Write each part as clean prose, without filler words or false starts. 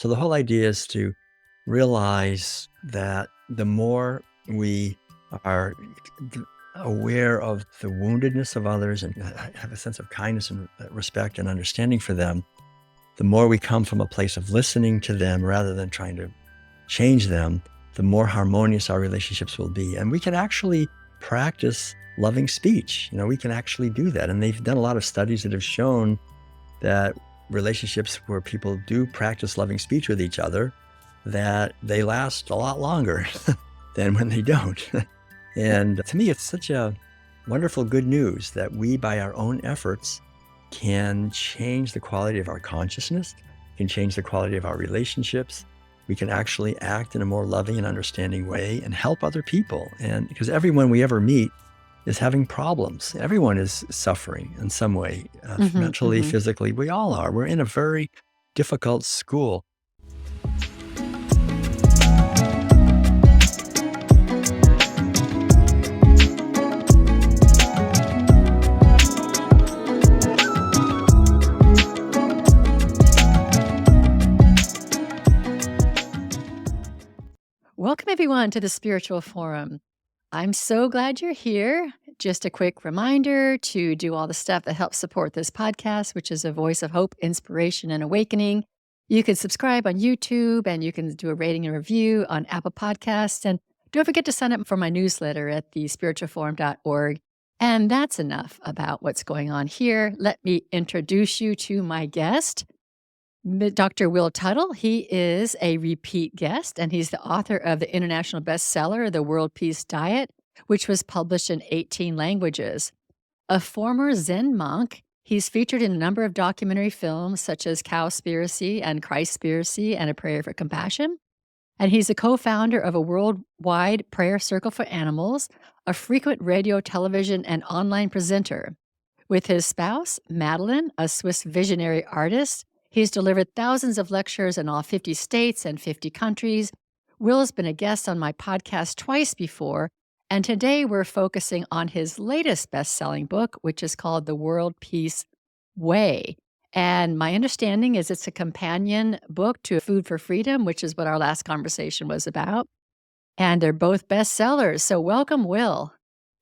So the whole idea is to realize that the more we are aware of the woundedness of others and have a sense of kindness and respect and understanding for them, the more we come from a place of listening to them rather than trying to change them, the more harmonious our relationships will be. And we can actually practice loving speech. We can actually do that. And they've done a lot of studies that have shown that relationships where people do practice loving speech with each other, that they last a lot longer than when they don't. And to me, it's such a wonderful good news that we, by our own efforts, can change the quality of our consciousness, can change the quality of our relationships. We can actually act in a more loving and understanding way and help other people. And because everyone we ever meet is having problems. Everyone is suffering in some way, Hmm. mentally, Hmm. physically. We all are. We're in a very difficult school. Welcome, everyone, to the Spiritual Forum. I'm so glad you're here. Just a quick reminder to do all the stuff that helps support this podcast, which is a voice of hope, inspiration, and awakening. You can subscribe on YouTube and you can do a rating and review on Apple Podcasts. And don't forget to sign up for my newsletter at thespiritualforum.org. And that's enough about what's going on here. Let me introduce you to my guest. Dr. Will Tuttle. He is a repeat guest, and he's the author of the international bestseller, The World Peace Diet, which was published in 18 languages. A former Zen monk, he's featured in a number of documentary films such as Cowspiracy and Christspiracy and A Prayer for Compassion. And he's a co-founder of a worldwide prayer circle for animals, a frequent radio, television, and online presenter. With his spouse, Madeline, a Swiss visionary artist, he's delivered thousands of lectures in all 50 states and 50 countries. Will has been a guest on my podcast twice before, and today we're focusing on his latest best-selling book, which is called The World Peace Way. And my understanding is it's a companion book to Food for Freedom, which is what our last conversation was about. And they're both bestsellers. So welcome, Will.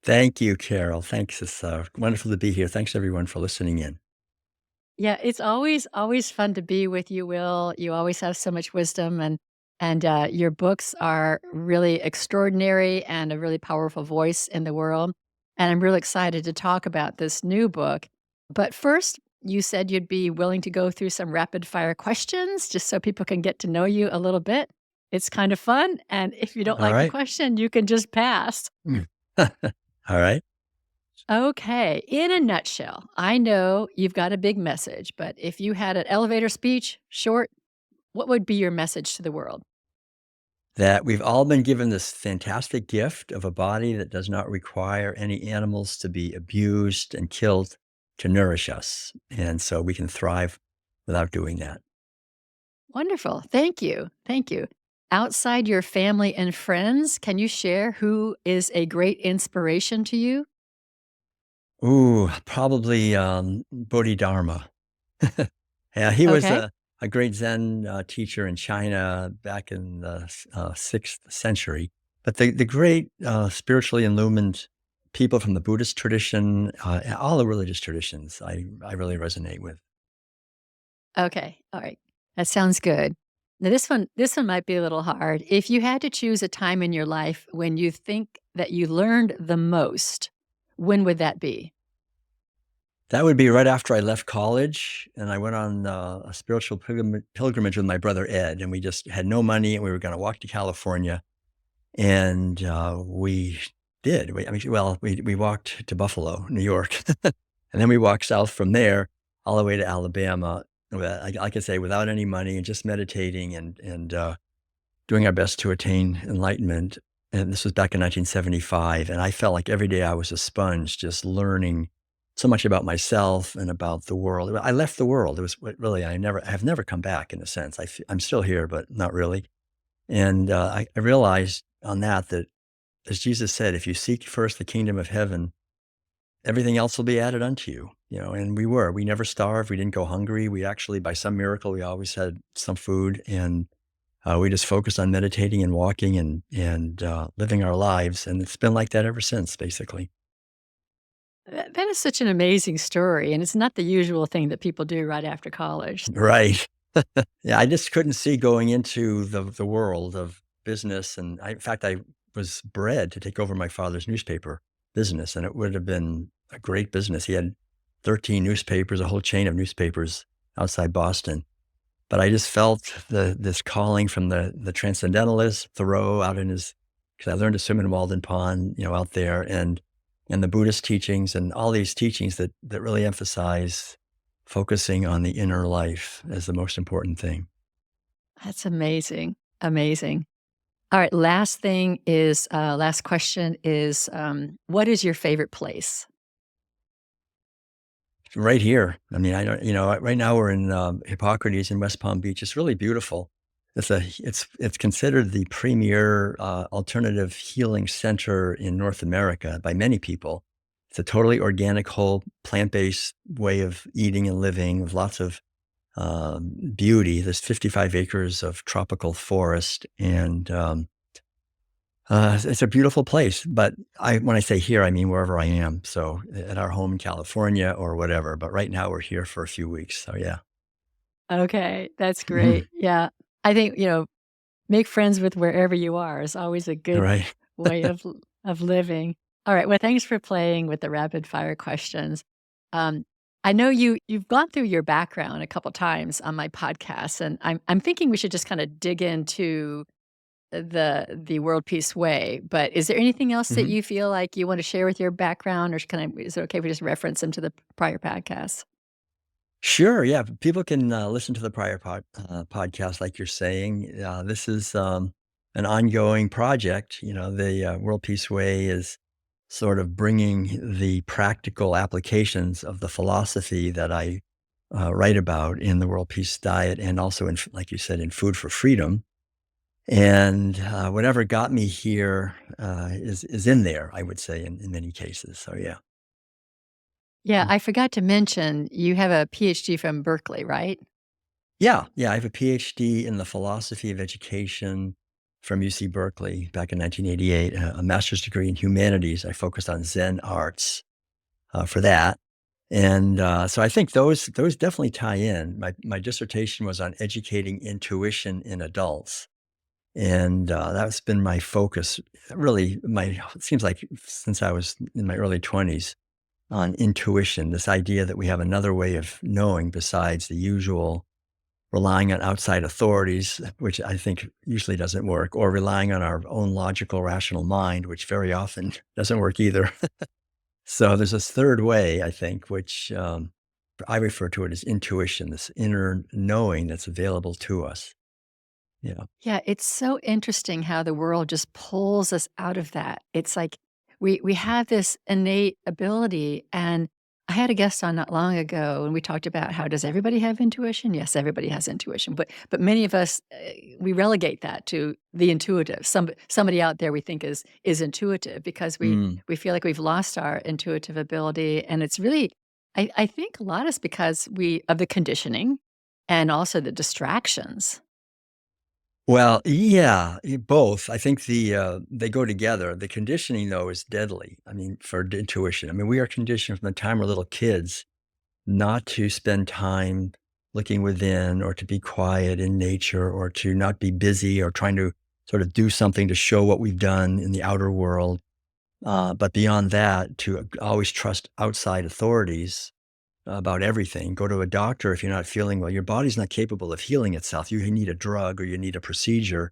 Thank you, Carol. Thanks. It's wonderful to be here. Thanks, everyone, for listening in. Yeah, it's always fun to be with you, Will. You always have so much wisdom, and your books are really extraordinary and a really powerful voice in the world. And I'm really excited to talk about this new book. But first, you said you'd be willing to go through some rapid fire questions just so people can get to know you a little bit. It's kind of fun. And if you don't All like the right. question, you can just pass. Mm. All right. Okay. In a nutshell, I know you've got a big message, but if you had an elevator speech, short, what would be your message to the world? That we've all been given this fantastic gift of a body that does not require any animals to be abused and killed to nourish us. And so we can thrive without doing that. Wonderful. Thank you. Thank you. Outside your family and friends, can you share who is a great inspiration to you? Ooh, probably Bodhidharma. Yeah, he was Okay. a great Zen teacher in China back in the 6th century. But the great spiritually illumined people from the Buddhist tradition, all the religious traditions, I really resonate with. Okay. All right. That sounds good. Now this one might be a little hard. If you had to choose a time in your life when you think that you learned the most, when would that be? That would be right after I left college, and I went on a spiritual pilgrimage with my brother Ed, and we just had no money, and we were going to walk to California, and we did. We walked to Buffalo, New York, and then we walked south from there all the way to Alabama. Like I say, without any money, and just meditating and doing our best to attain enlightenment. And this was back in 1975, and I felt like every day I was a sponge, just learning so much about myself and about the world. I left the world. It was really I have never come back in a sense. I'm still here, but not really. And I realized on that as Jesus said, if you seek first the kingdom of heaven, everything else will be added unto you. and we never starved. We didn't go hungry. We actually, by some miracle, we always had some food, and we just focused on meditating and walking and living our lives. And it's been like that ever since, basically. That is such an amazing story, and it's not the usual thing that people do right after college. Right. Yeah, I just couldn't see going into the world of business, and in fact, I was bred to take over my father's newspaper business, and it would have been a great business. He had 13 newspapers, a whole chain of newspapers outside Boston. But I just felt this calling from the transcendentalist Thoreau out in his, because I learned to swim in Walden Pond, out there, and the Buddhist teachings and all these teachings that really emphasize focusing on the inner life as the most important thing. That's amazing, amazing. Alright, last question is, what is your favorite place? Right here. I mean, I don't, right now we're in Hippocrates in West Palm Beach. It's really beautiful. It's considered the premier alternative healing center in North America by many people. It's a totally organic, whole plant-based way of eating and living with lots of beauty. There's 55 acres of tropical forest, and it's a beautiful place, but when I say here, I mean wherever I am. So at our home in California or whatever. But right now we're here for a few weeks. So yeah. Okay, that's Mhm. great. Yeah. I think, make friends with wherever you are is always a good Right. way of living. Alright, well, thanks for playing with the rapid fire questions. Um, I know you've gone through your background a couple times on my podcast, and I'm thinking we should just kinda dig into the world peace way, but is there anything else that Mhm. you feel like you wanna share with your background, or is it okay if we just reference them to the prior podcasts? Sure. Yeah. People can listen to the prior podcast, like you're saying. This is an ongoing project. The World Peace Way is sort of bringing the practical applications of the philosophy that I write about in the World Peace Diet, and also in, like you said, in Food for Freedom. And whatever got me here is in there, I would say, in many cases. So yeah. Yeah, I forgot to mention you have a PhD from Berkeley, right? Yeah, yeah, I have a PhD in the philosophy of education from UC Berkeley back in 1988, a master's degree in humanities. I focused on Zen arts for that. And so I think those definitely tie in. My dissertation was on educating intuition in adults. And that's been my focus, really, it seems like since I was in my early 20s, on intuition, this idea that we have another way of knowing besides the usual relying on outside authorities, which I think usually doesn't work, or relying on our own logical, rational mind, which very often doesn't work either. So there's this third way, I think, which I refer to it as intuition, this inner knowing that's available to us. Yeah. Yeah, it's so interesting how the world just pulls us out of that. It's like we have this innate ability, and I had a guest on not long ago, and we talked about how does everybody have intuition? Yes, everybody has intuition, but many of us we relegate that to the intuitive. Somebody out there we think is intuitive because Mm. we feel like we've lost our intuitive ability, and it's really I think a lot is because we of the conditioning and also the distractions. Well, yeah, both. I think they go together. The conditioning, though, is deadly. I mean, for intuition. I mean, we are conditioned from the time we're little kids not to spend time looking within, or to be quiet in nature, or to not be busy or trying to sort of do something to show what we've done in the outer world. But beyond that, to always trust outside authorities about everything. Go to a doctor if you're not feeling well. Your body's not capable of healing itself. You need a drug or you need a procedure.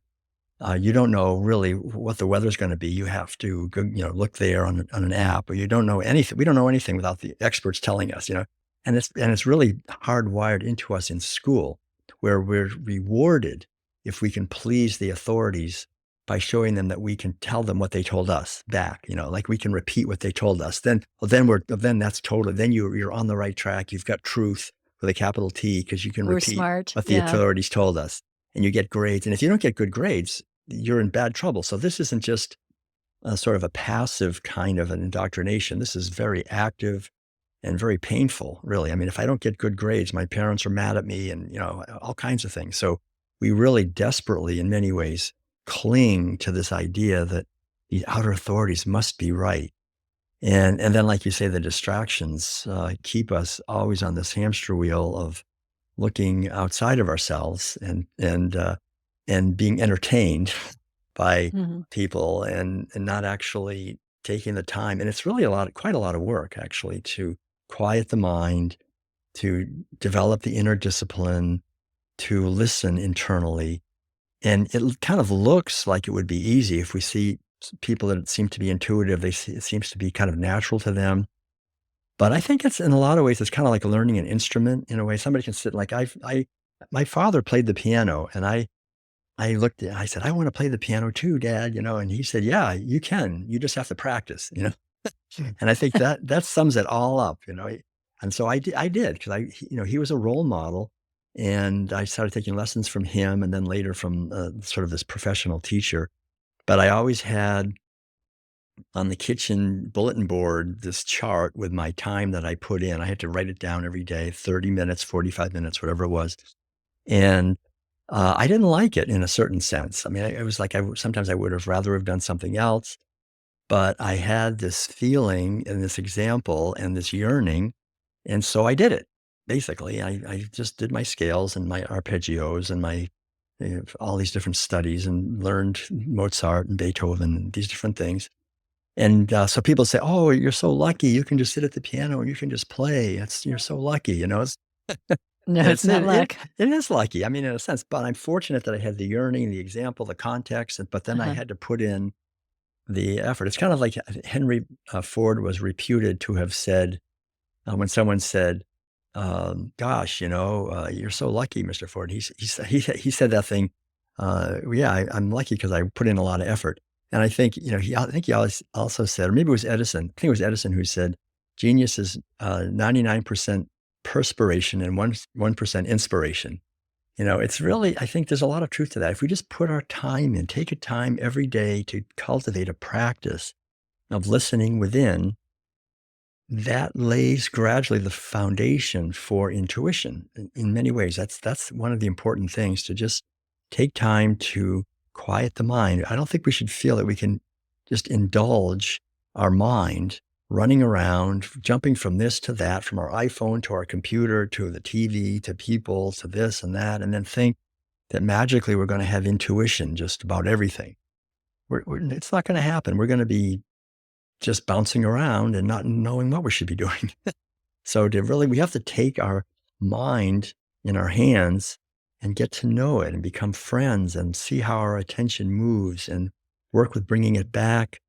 You don't know really what the weather's going to be. You have to go, look there on an app, or you don't know anything. We don't know anything without the experts telling us. And it's really hardwired into us in school, where we're rewarded if we can please the authorities by showing them that we can tell them what they told us back. Like we can repeat what they told us. Then that's totally, then you're on the right track. You've got truth with a capital T, because you can We're repeat smart, what the yeah. authorities told us, and you get grades. And if you don't get good grades, you're in bad trouble. So this isn't just a sort of a passive kind of an indoctrination. This is very active, and very painful, really. I mean, if I don't get good grades, my parents are mad at me and, all kinds of things. So we really desperately, in many ways, cling to this idea that the outer authorities must be right. And then, like you say, the distractions keep us always on this hamster wheel of looking outside of ourselves and being entertained by Mhm. people and not actually taking the time. And it's really quite a lot of work actually to quiet the mind, to develop the inner discipline, to listen internally. And kind of looks like it would be easy if we see people that seem to be intuitive. It seems to be kind of natural to them. But I think it's in a lot of ways, it's kind of like learning an instrument in a way. Somebody can sit like my father played the piano, and I looked at, I said, I want to play the piano too, Dad. And he said, Yeah, you can. You just have to practice. And I think that sums it all up. And so I did because he was a role model, and I started taking lessons from him, and then later from sort of this professional teacher. But I always had on the kitchen bulletin board this chart with my time that I put in. I had to write it down every day, 30 minutes, 45 minutes, whatever it was. And I didn't like it in a certain sense. I mean, it was like sometimes I would have rather have done something else, but I had this feeling and this example and this yearning. And so I did it. Basically, I just did my scales and my arpeggios and all these different studies and learned Mozart and Beethoven and these different things. And so people say, "Oh, you're so lucky. You can just sit at the piano and you can just play. You're so lucky." No, And it's not luck. it is lucky. I mean, in a sense, but I'm fortunate that I had the yearning, the example, the context, but then I Uh-huh. had to put in the effort. It's kind of like Henry Ford was reputed to have said when someone said, "Gosh, you're so lucky, Mr. Ford." He said that thing. "Well, yeah, I'm lucky because I put in a lot of effort." And I think he always also said, or maybe it was Edison. I think it was Edison who said, "Genius is 99% perspiration and 1% inspiration." It's really. I think there's a lot of truth to that. If we just put our time in, take a time every day to cultivate a practice of listening within, that lays gradually the foundation for intuition in many ways. That's one of the important things, to just take time to quiet the mind. I don't think we should feel that we can just indulge our mind running around, jumping from this to that, from our iPhone to our computer to the TV to people to this and that, and then think that magically we're going to have intuition just about everything. It's not going to happen. We're going to be just bouncing around and not knowing what we should be doing. So we have to take our mind in our hands and get to know it and become friends and see how our attention moves and work with bringing it back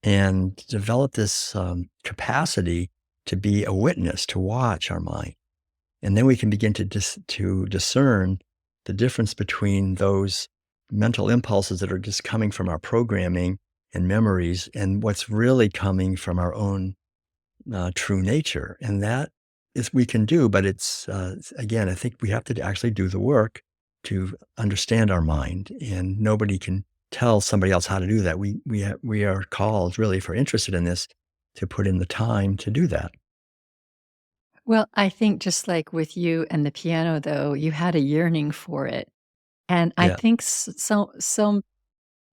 and develop this capacity to be a witness, to watch our mind. And then we can begin to discern the difference between those mental impulses that are just coming from our programming and memories and what's really coming from our own true nature. And that is we can do, but again, I think we have to actually do the work to understand our mind, and nobody can tell somebody else how to do that. We are called, really, if we're interested in this, to put in the time to do that. Well, I think just like with you and the piano, though, you had a yearning for it. And I Yeah. think so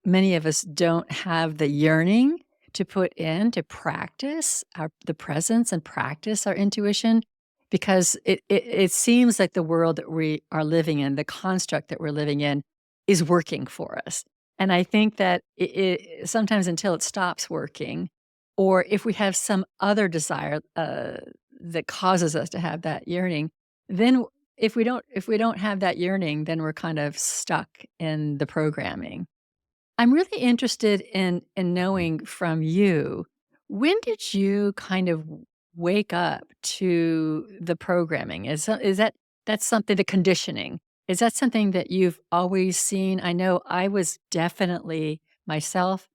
many of us don't have the yearning to put in to practice the presence and practice our intuition because it seems like the world that we are living in, the construct that we're living in, is working for us. And I think that sometimes until it stops working, or if we have some other desire that causes us to have that yearning, then if we don't have that yearning, then we're kind of stuck in the programming. I'm really interested in knowing from you, when did you kind of wake up to the programming? That's something, the conditioning, is that something that you've always seen? I know I was definitely myself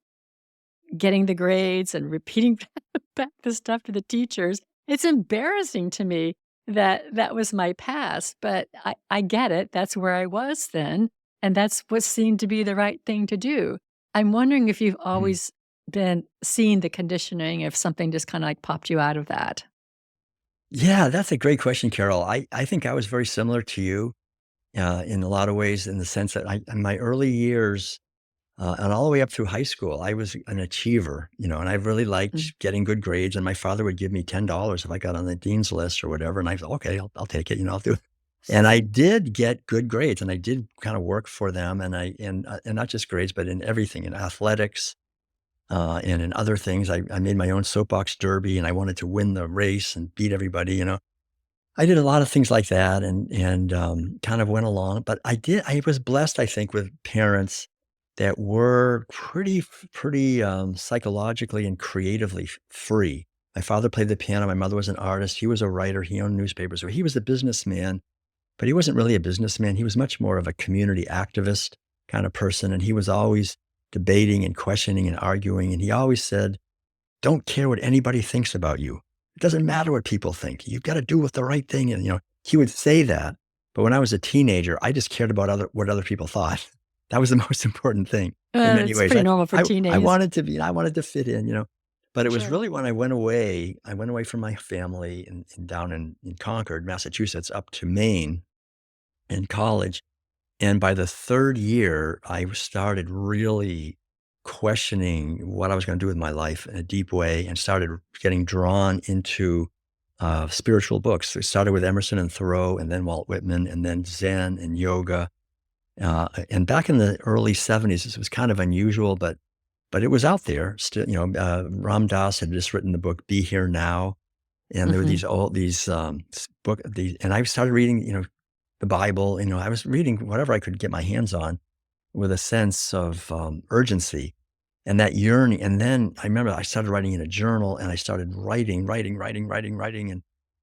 getting the grades and repeating back the stuff to the teachers. It's embarrassing to me that that was my past, but I get it. That's where I was then, and that's what seemed to be the right thing to do. I'm wondering if you've Mhm. always been seeing the conditioning, if something just kinda, like, popped you out of that. Yeah, that's a great question, Carol. I think I was very similar to you, in a lot of ways in the sense that in my early years, and all the way up through high school, I was an achiever, and I really Mm. liked getting good grades, and my father would give me $10 if I got on the dean's list or whatever, and I said, "Okay, I'll take it, I'll do it." And I did get good grades, and I did kinda work for them, and not just grades, but in everything, in athletics, and in other things. I made my own soapbox derby, and I wanted to win the race and beat everybody. I did a lot of things like that and kind of went along, but I was blessed, I think, with parents that were pretty psychologically and creatively free. My father played the piano, my mother was an artist, he was a writer, he owned newspapers, so he was a businessman, but he wasn't really a businessman, he was much more of a community activist kind of person, and he was always debating and questioning and arguing, and he always said, don't care what anybody thinks about you. It doesn't matter what people think. You've got to do what the right thing. And he would say that. But when I was a teenager, I just cared about what other people thought. That was the most important thing in many It's ways. pretty I, normal for I, I teenagers. wanted to be, I wanted to fit in. But it was Sure. really when I went away from my family down in Concord, Massachusetts, up to Maine in college. And by the 3rd year, I started really questioning what I was gonna do with my life in a deep way and started getting drawn into, spiritual books. It started with Emerson and Thoreau and then Walt Whitman and then Zen and yoga. And back in the early '70s, this was kind of unusual, but it was out there still. Ram Dass had just written the book Be Here Now, and there were Mhm. these, and I started reading, the Bible. I was reading whatever I could get my hands on with a sense of, urgency and that yearning, and then I remember I started writing in a journal, and I started writing,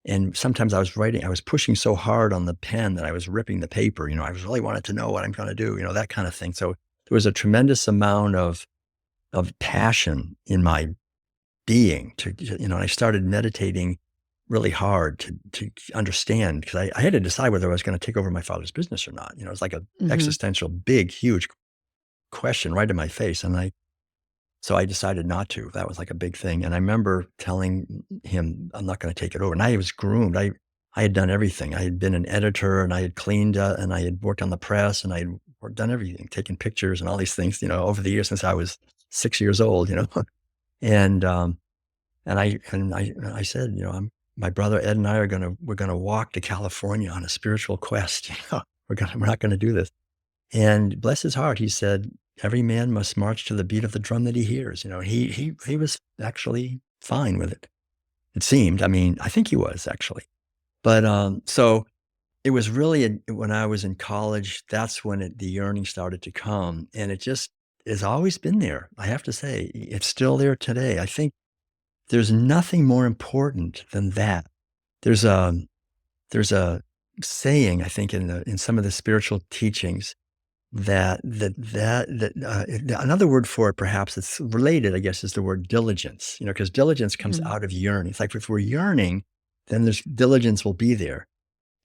and sometimes I was pushing so hard on the pen that I was ripping the paper. I was really wanted to know what I'm gonna do, that kind of thing. So, there was a tremendous amount of passion in my being and I started meditating really hard to understand because I had to decide whether I was going to take over my father's business or not. It's like a Mhm. existential, big, huge question right in my face. So I decided not to. That was like a big thing. And I remember telling him, I'm not going to take it over. And I was groomed. I had done everything. I had been an editor and I had cleaned and I had worked on the press and I had done everything, taken pictures and all these things, over the years since I was 6 years old. And, um, and I said, my brother Ed and I we're gonna walk to California on a spiritual quest. We're not gonna do this. And bless his heart, he said, every man must march to the beat of the drum that he hears. He was actually fine with it. It seemed. I mean, I think he was actually. But so it was really when I was in college. That's when the yearning started to come, and it just has always been there. I have to say, it's still there today. I think there's nothing more important than that. There's a there's a saying, I think, in some of the spiritual teachings another word for it, perhaps it's related, I guess, is the word diligence. Because diligence comes Mhm. out of yearning. It's like if we're yearning, then there's diligence will be there.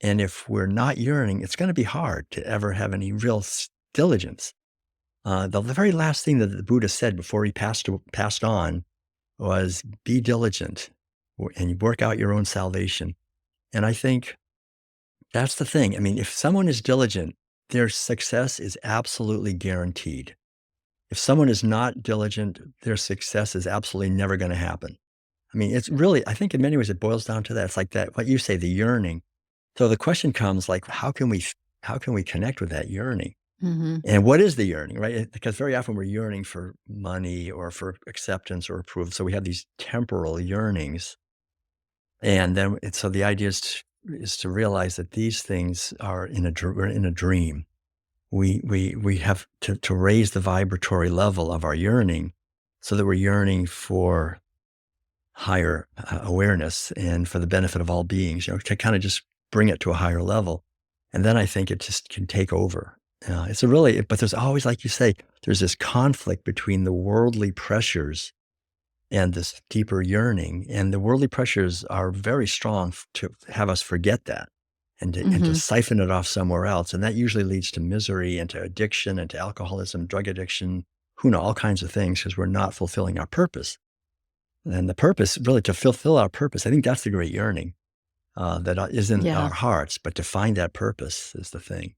And if we're not yearning, it's going to be hard to ever have any real diligence. The very last thing that the Buddha said before he passed on was be diligent and you work out your own salvation. And I think that's the thing. I mean, if someone is diligent, their success is absolutely guaranteed. If someone is not diligent, their success is absolutely never going to happen. I mean, it's really, I think in many ways it boils down to that. It's like that, what you say, the yearning. So the question comes like, how can we connect with that yearning? Mhm. And what is the yearning, right? Because very often we're yearning for money or for acceptance or approval. So we have these temporal yearnings. And then so the idea is to realize that these things are we're in a dream. We have to raise the vibratory level of our yearning so that we're yearning for higher awareness and for the benefit of all beings, to kind of just bring it to a higher level. And then I think it just can take over. But there's always, like you say, there's this conflict between the worldly pressures and this deeper yearning. And the worldly pressures are very strong to have us forget that and to Mhm. siphon it off somewhere else. And that usually leads to misery and to addiction and to alcoholism, drug addiction, who know, all kinds of things because we're not fulfilling our purpose. And the purpose, really, to fulfill our purpose, I think that's the great yearning. is in Yeah. our hearts, but to find that purpose is the thing.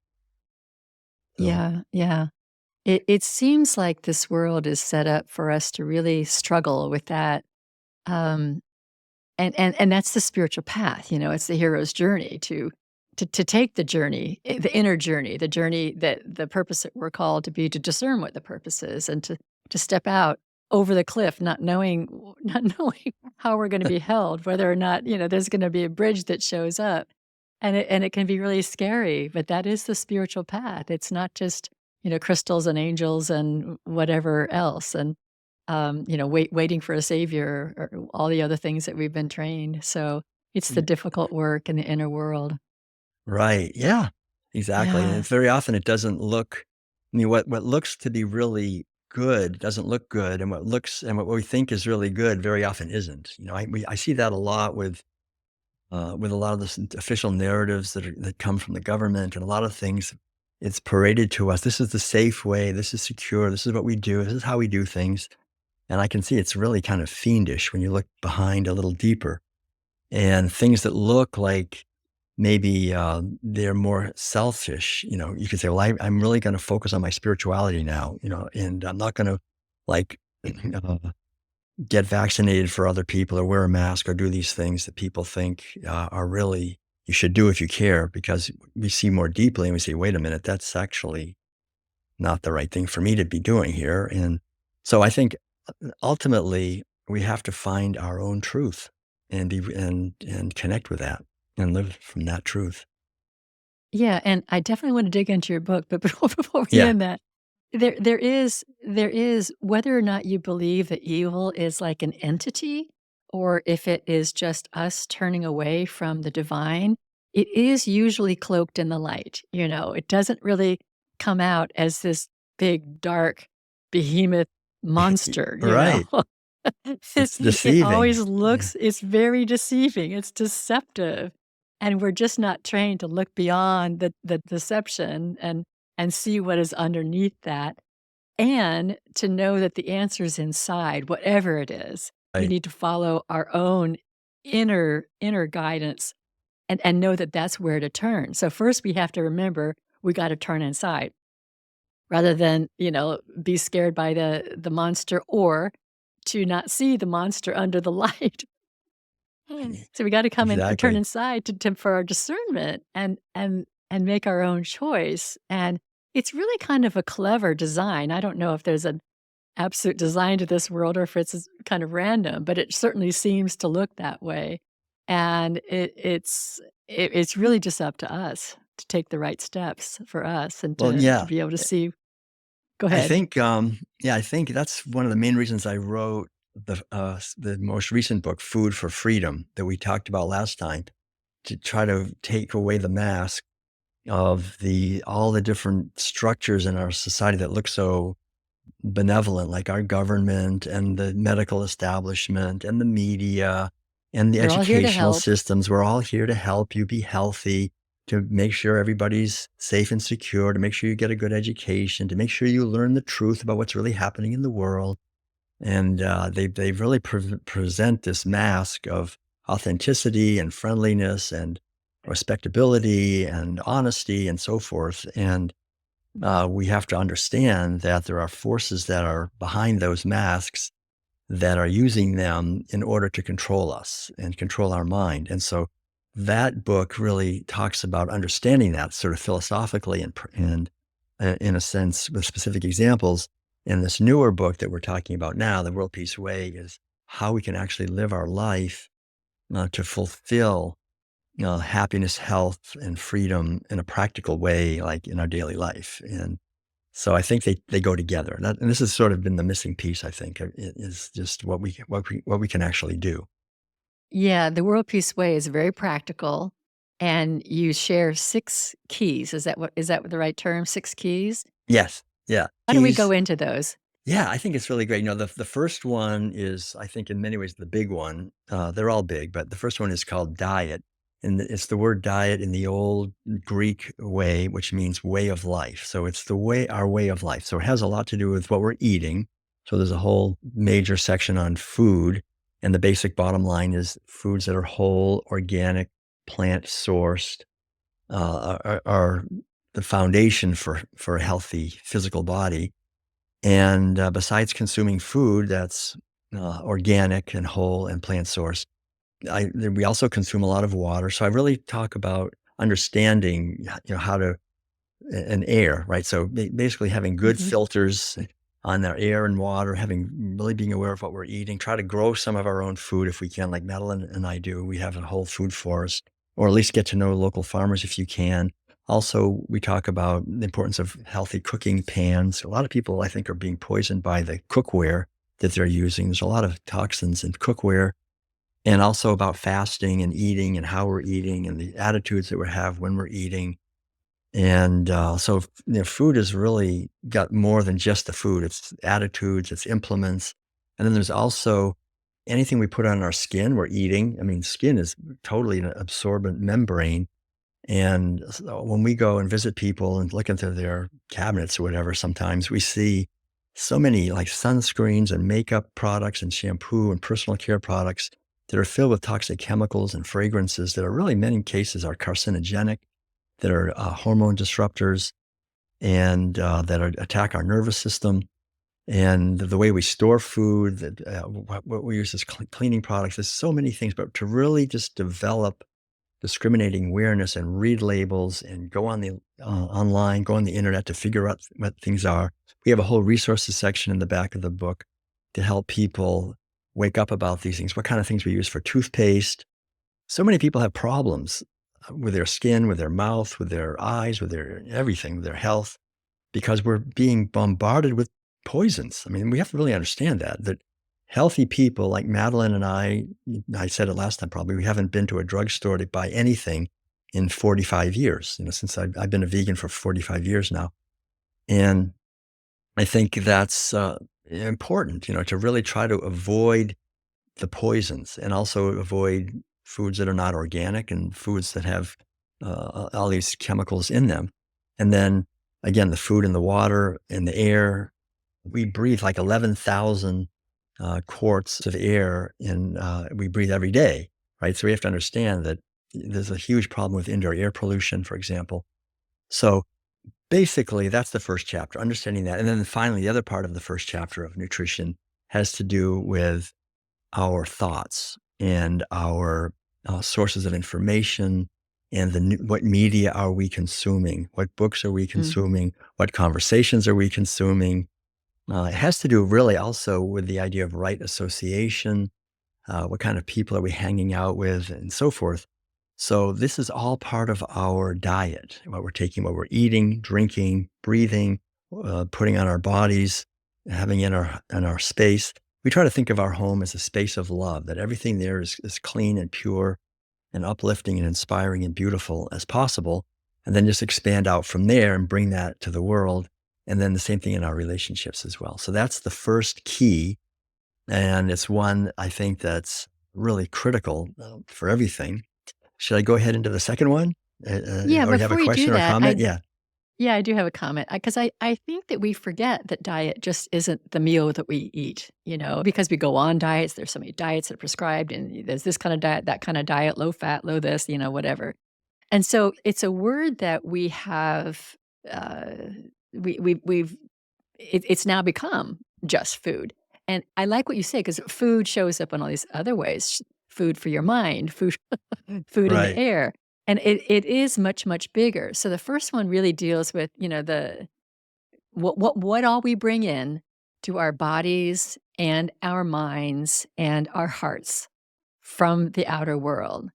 So, Yeah. Yeah. It seems like this world is set up for us to really struggle with that, um, and that's the spiritual path, it's the hero's journey to take the journey, the inner journey, the journey that the purpose that we're called to be, to discern what the purpose is, and to step out over the cliff, not knowing not knowing how we're gonna be held, whether or not, there's gonna be a bridge that shows up, and it can be really scary, but that is the spiritual path. It's not just, crystals and angels and whatever else, and, waiting for a savior or all the other things that we've been trained. So, it's the difficult work in the inner world. right, yeah, exactly, and Yeah. it's very often it doesn't look I mean, what looks to be really good doesn't look good, and what we think is really good very often isn't. I see that a lot with a lot of the official narratives that come from the government and a lot of things. It's paraded to us. This is the safe way. This is secure. This is what we do. This is how we do things. And I can see it's really kind of fiendish when you look behind a little deeper. And things that look like maybe they're more selfish. You could say, well, I'm really going to focus on my spirituality now, and I'm not going to like uh, get vaccinated for other people or wear a mask or do these things that people think are really you should do if you care because we see more deeply and we say, wait a minute, that's actually not the right thing for me to be doing here. And so I think ultimately we have to find our own truth and and connect with that and live from that truth. Yeah, and I definitely wanna dig into your book, but before we Yeah. end that, there is whether or not you believe that evil is like an entity or if it is just us turning away from the divine, it is usually cloaked in the light, It doesn't really come out as this big, dark behemoth monster. Right. It It's it always deceiving. Yeah. looks it's very deceiving, it's deceptive, and we're just not trained to look beyond the deception and see what is underneath that, and to know that the answer is inside, whatever it is. We Right. need to follow our own inner guidance and know that that's where to turn. So first we have to remember we gotta turn inside rather than, be scared by the monster or to not see the monster under the light. So we gotta come in turn Exactly. inside to for our discernment and make our own choice, and it's really kind of a clever design. I don't know if there's an absolute design to this world or if it's kind of random, but it certainly seems to look that way, and it's really just up to us to take the right steps for us and Well, to yeah. be able to see. Go I ahead. think, yeah, I think that's one of the main reasons I wrote the most recent book, Food for Freedom, that we talked about last time, to try to take away the mask of all the different structures in our society that look so benevolent, like our government and the medical establishment and the media and the They're all here to educational help. systems. We're all here to help you be healthy, to make sure everybody's safe and secure, to make sure you get a good education, to make sure you learn the truth about what's really happening in the world. And they really present this mask of authenticity and friendliness and respectability and honesty and so forth. And we have to understand that there are forces that are behind those masks that are using them in order to control us and control our mind. And so that book really talks about understanding that sort of philosophically and in a sense with specific examples. And this newer book that we're talking about now, The World Peace Way, is how we can actually live our life to fulfill happiness, health, and freedom in a practical way, like in our daily life. And so I think they go together. And this has sort of been the missing piece, I think, is just what we can actually do. Yeah, the World Peace Way is very practical, and you share 6 keys. Is that the right term, 6 keys? Yes. Yeah. Why don't we go Keys. into those? Yeah, I think it's really great. The first one is, I think, in many ways the big one. They're all big, but the first one is called diet, and it's the word diet in the old Greek way, which means way of life. So it's our way of life. So it has a lot to do with what we're eating. So there's a whole major section on food, and the basic bottom line is foods that are whole, organic, plant sourced, are the foundation for a healthy physical body. And besides consuming food that's organic and whole and plant sourced, we also consume a lot of water. So I really talk about understanding, how to and air, right? So basically having good Mhm. filters on our air and water, having really being aware of what we're eating, try to grow some of our own food if we can, like Madeline and I do. We have a whole food forest, or at least get to know local farmers if you can. Also, we talk about the importance of healthy cooking pans. A lot of people, I think, are being poisoned by the cookware that they're using. There's a lot of toxins in cookware, and also about fasting and eating and how we're eating and the attitudes that we have when we're eating. And, food has really got more than just the food. It's attitudes, it's implements, and then there's also anything we put on our skin, we're eating. I mean, skin is totally an absorbent membrane, and so when we go and visit people and look into their cabinets or whatever, sometimes we see so many, like, sunscreens and makeup products and shampoo and personal care products that are filled with toxic chemicals and fragrances that are really, in many cases, are carcinogenic, that are hormone disruptors, and that attack our nervous system. And the way we store food, that what we use as cleaning products. There's so many things, but to really just develop discriminating awareness and read labels and go on the online, go on the internet to figure out what things are. We have a whole resources section in the back of the book to help people wake up about these things. What kind of things we use for toothpaste? So many people have problems with their skin, with their mouth, with their eyes, with their everything, with their health, because we're being bombarded with poisons. I mean, we have to really understand that healthy people like Madeline and I said it last time probably, we haven't been to a drugstore to buy anything in 45 years, since I've been a vegan for 45 years now. And I think that's important, to really try to avoid the poisons and also avoid foods that are not organic and foods that have all these chemicals in them. And then again, the food and the water and the air, we breathe like 11,000 quarts of air we breathe every day, right? So we have to understand that there's a huge problem with indoor air pollution, for example. So basically, that's the first chapter, understanding that. And then finally, the other part of the first chapter of nutrition has to do with our thoughts and our sources of information and what media are we consuming? What books are we Mm. consuming? What conversations are we consuming? It has to do really also with the idea of right association. What kind of people are we hanging out with, and so forth. So this is all part of our diet, what we're taking, what we're eating, drinking, breathing, putting on our bodies, having in our space. We try to think of our home as a space of love, that everything there is clean and pure and uplifting and inspiring and beautiful as possible, and then just expand out from there and bring that to the world. And then the same thing in our relationships as well. So that's the first key, and it's one I think that's really critical for everything. Should I go ahead into the second one? Yeah, Or you have a before you do question or that, comment? Yeah. yeah, I do have a comment, because I think that we forget that diet just isn't the meal that we eat, because we go on diets. There's so many diets that are prescribed, and there's this kind of diet, that kind of diet, low fat, low this, whatever. And so it's a word that we have, uh, we've it's now become just food. And I like what you say, because food shows up in all these other ways. Food for your mind, food food in the Right. air, and it is much, much bigger. So the first one really deals with, the what all we bring in to our bodies and our minds and our hearts from the outer world.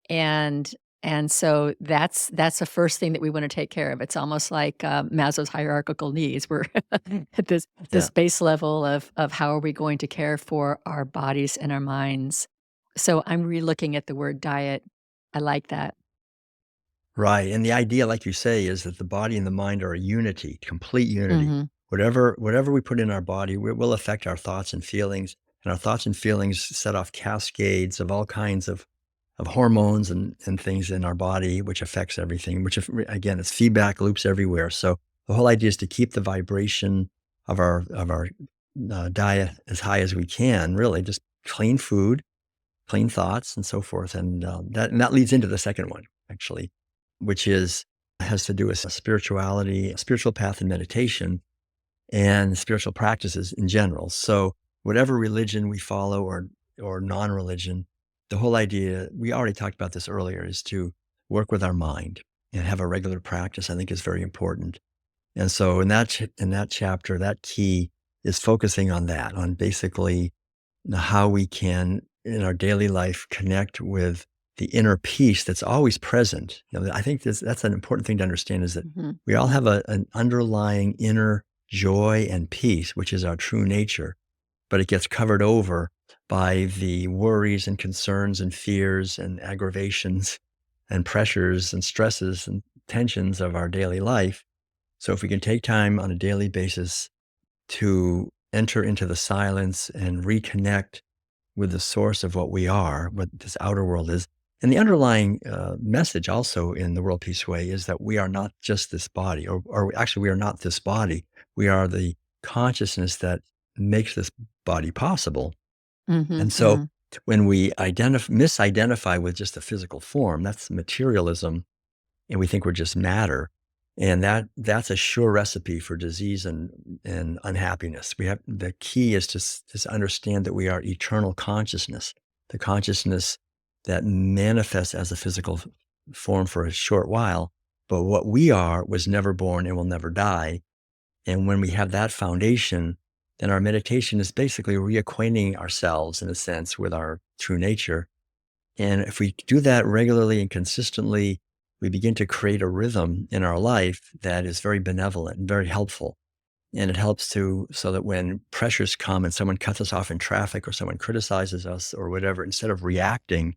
And and so that's the first thing that we wanna take care of. It's almost like, Maslow's hierarchical needs. We're at this Yeah. base level of how are we going to care for our bodies and our minds. So I'm relooking at the word diet. I like that. Right, and the idea, like you say, is that the body and the mind are a unity, complete unity. Mhm. Whatever we put in our body will affect our thoughts and feelings, and our thoughts and feelings set off cascades of all kinds of hormones and things in our body, which affects everything, which if again, it's feedback loops everywhere. So the whole idea is to keep the vibration of our diet as high as we can, really, just clean food, clean thoughts and so forth. And that leads into the second one, actually, which has to do with spirituality, spiritual path and meditation and spiritual practices in general. So whatever religion we follow or non-religion, the whole idea, we already talked about this earlier, is to work with our mind and have a regular practice, I think is very important. And so in that chapter, that key is focusing on that, on basically how we can in our daily life connect with the inner peace that's always present. I think that's an important thing to understand, is that Mhm. we all have an underlying inner joy and peace, which is our true nature, but it gets covered over by the worries and concerns and fears and aggravations and pressures and stresses and tensions of our daily life. So if we can take time on a daily basis to enter into the silence and reconnect with the source of what we are, what this outer world is. And the underlying message also in the World Peace Way is that we are not just this body, or actually, we are not this body. We are the consciousness that makes this body possible. Mhm, And so mhm, when we misidentify with just a physical form, that's materialism, and we think we're just matter. And that's a sure recipe for disease and unhappiness. The key is to understand that we are eternal consciousness, the consciousness that manifests as a physical form for a short while, but what we are was never born and will never die. And when we have that foundation, then our meditation is basically reacquainting ourselves, in a sense, with our true nature. And if we do that regularly and consistently, we begin to create a rhythm in our life that is very benevolent and very helpful. And it helps so that when pressures come and someone cuts us off in traffic or someone criticizes us or whatever, instead of reacting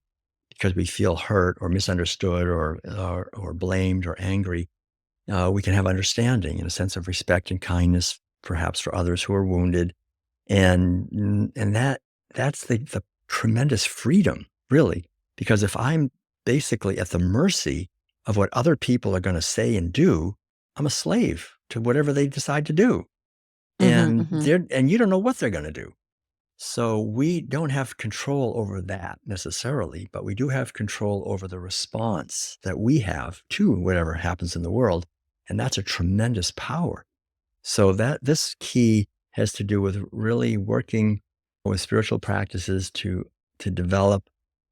because we feel hurt or misunderstood or blamed or angry, we can have understanding and a sense of respect and kindness, perhaps for others who are wounded, and that's the tremendous freedom, really, because if I'm basically at the mercy of what other people are gonna say and do, I'm a slave to whatever they decide to do, mhm, mhm. and you don't know what they're gonna do. So we don't have control over that necessarily, but we do have control over the response that we have to whatever happens in the world, and that's a tremendous power. So that this key has to do with really working with spiritual practices to develop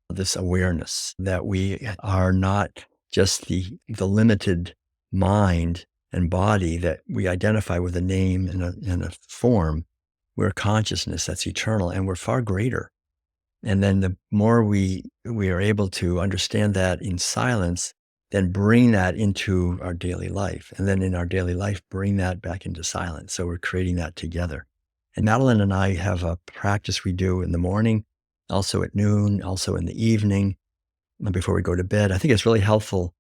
this awareness that we are not just the limited mind and body that we identify with a name and a form. We're consciousness that's eternal, and we're far greater. And then the more we are able to understand that in silence, then bring that into our daily life. And then in our daily life, bring that back into silence. So we're creating that together. And Madeline and I have a practice we do in the morning, also at noon, also in the evening, before we go to bed. I think it's really helpful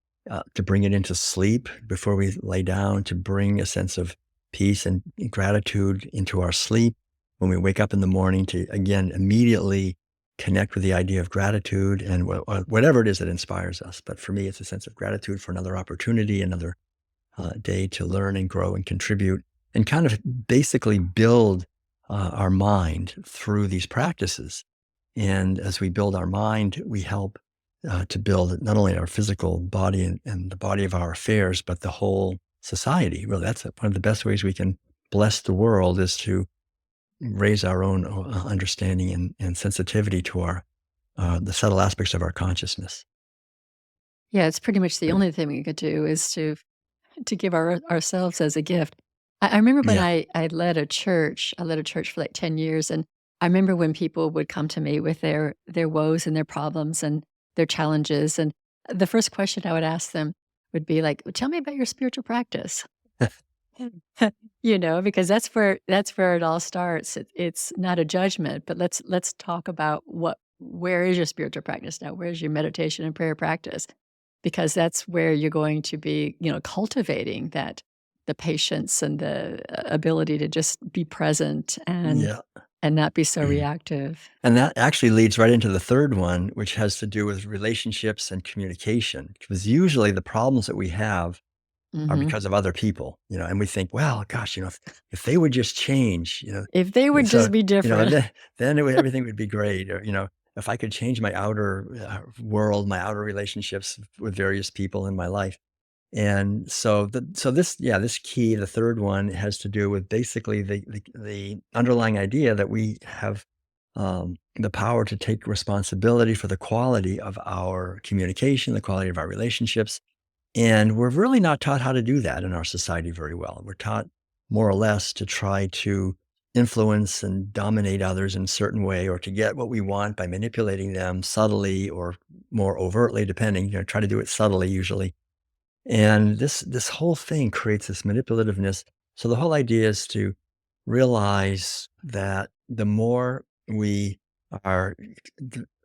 to bring it into sleep before we lay down, to bring a sense of peace and gratitude into our sleep. When we wake up in the morning, to again immediately connect with the idea of gratitude and whatever it is that inspires us. But for me, it's a sense of gratitude for another opportunity, another day to learn and grow and contribute, and kind of basically build our mind through these practices. And as we build our mind, we help to build not only our physical body and the body of our affairs, but the whole society. Really, that's one of the best ways we can bless the world, is to raise our own understanding and sensitivity to the subtle aspects of our consciousness. Yeah, it's pretty much the only thing we could do is to give ourselves as a gift. I remember when Yeah. I led a church. I led a church for, like, 10 years, and I remember when people would come to me with their woes and their problems and their challenges, and the first question I would ask them would be like, "Well, tell me about your spiritual practice." Because that's where it all starts. It's not a judgment, but let's talk about where is your spiritual practice now? Where's your meditation and prayer practice? Because that's where you're going to be, cultivating the patience and the ability to just be present Yeah. and not be so reactive. And that actually leads right into the third one, which has to do with relationships and communication. Because usually the problems that we have are Mhm. because of other people, and we think, well, gosh, if they would just change, If they would so, just be different. then everything would be great. Or, if I could change my outer world, my outer relationships with various people in my life. And so this, yeah, this key, the third one, has to do with basically the underlying idea that we have the power to take responsibility for the quality of our communication, the quality of our relationships. And we're really not taught how to do that in our society very well. We're taught more or less to try to influence and dominate others in a certain way, or to get what we want by manipulating them subtly or more overtly, depending, try to do it subtly usually. And this whole thing creates this manipulativeness. So the whole idea is to realize that the more we are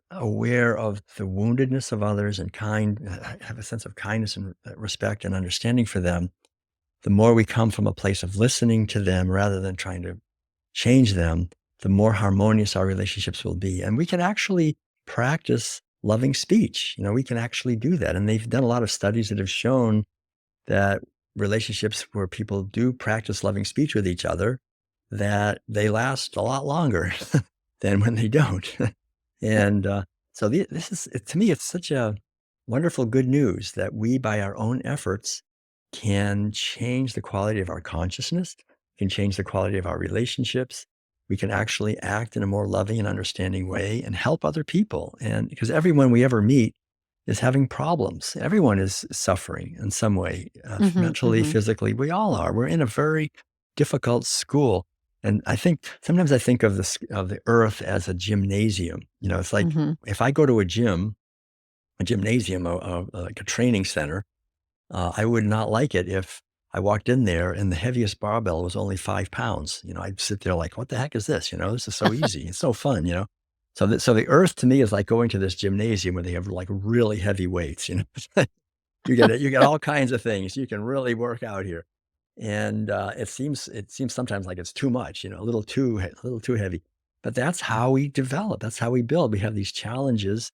aware of the woundedness of others and have a sense of kindness and respect and understanding for them, the more we come from a place of listening to them rather than trying to change them, the more harmonious our relationships will be. And we can actually practice loving speech. We can actually do that. And they've done a lot of studies that have shown that relationships where people do practice loving speech with each other, that they last a lot longer than when they don't. And so this is, to me, it's such a wonderful good news that we, by our own efforts, can change the quality of our consciousness, can change the quality of our relationships. We can actually act in a more loving and understanding way and help other people. And because everyone we ever meet is having problems. Everyone is suffering in some way, Mhm, mentally, mhm, physically. We all are. We're in a very difficult school. And I think sometimes I think of of the earth as a gymnasium. It's like mhm. if I go to a gymnasium, like a training center, I would not like it if I walked in there and the heaviest barbell was only 5 pounds. I'd sit there like, what the heck is this? This is so easy. It's so fun. So the earth to me is like going to this gymnasium where they have like really heavy weights. You get all kinds of things. You can really work out here. And it seems sometimes like it's too much, a little too heavy. But that's how we develop. That's how we build. We have these challenges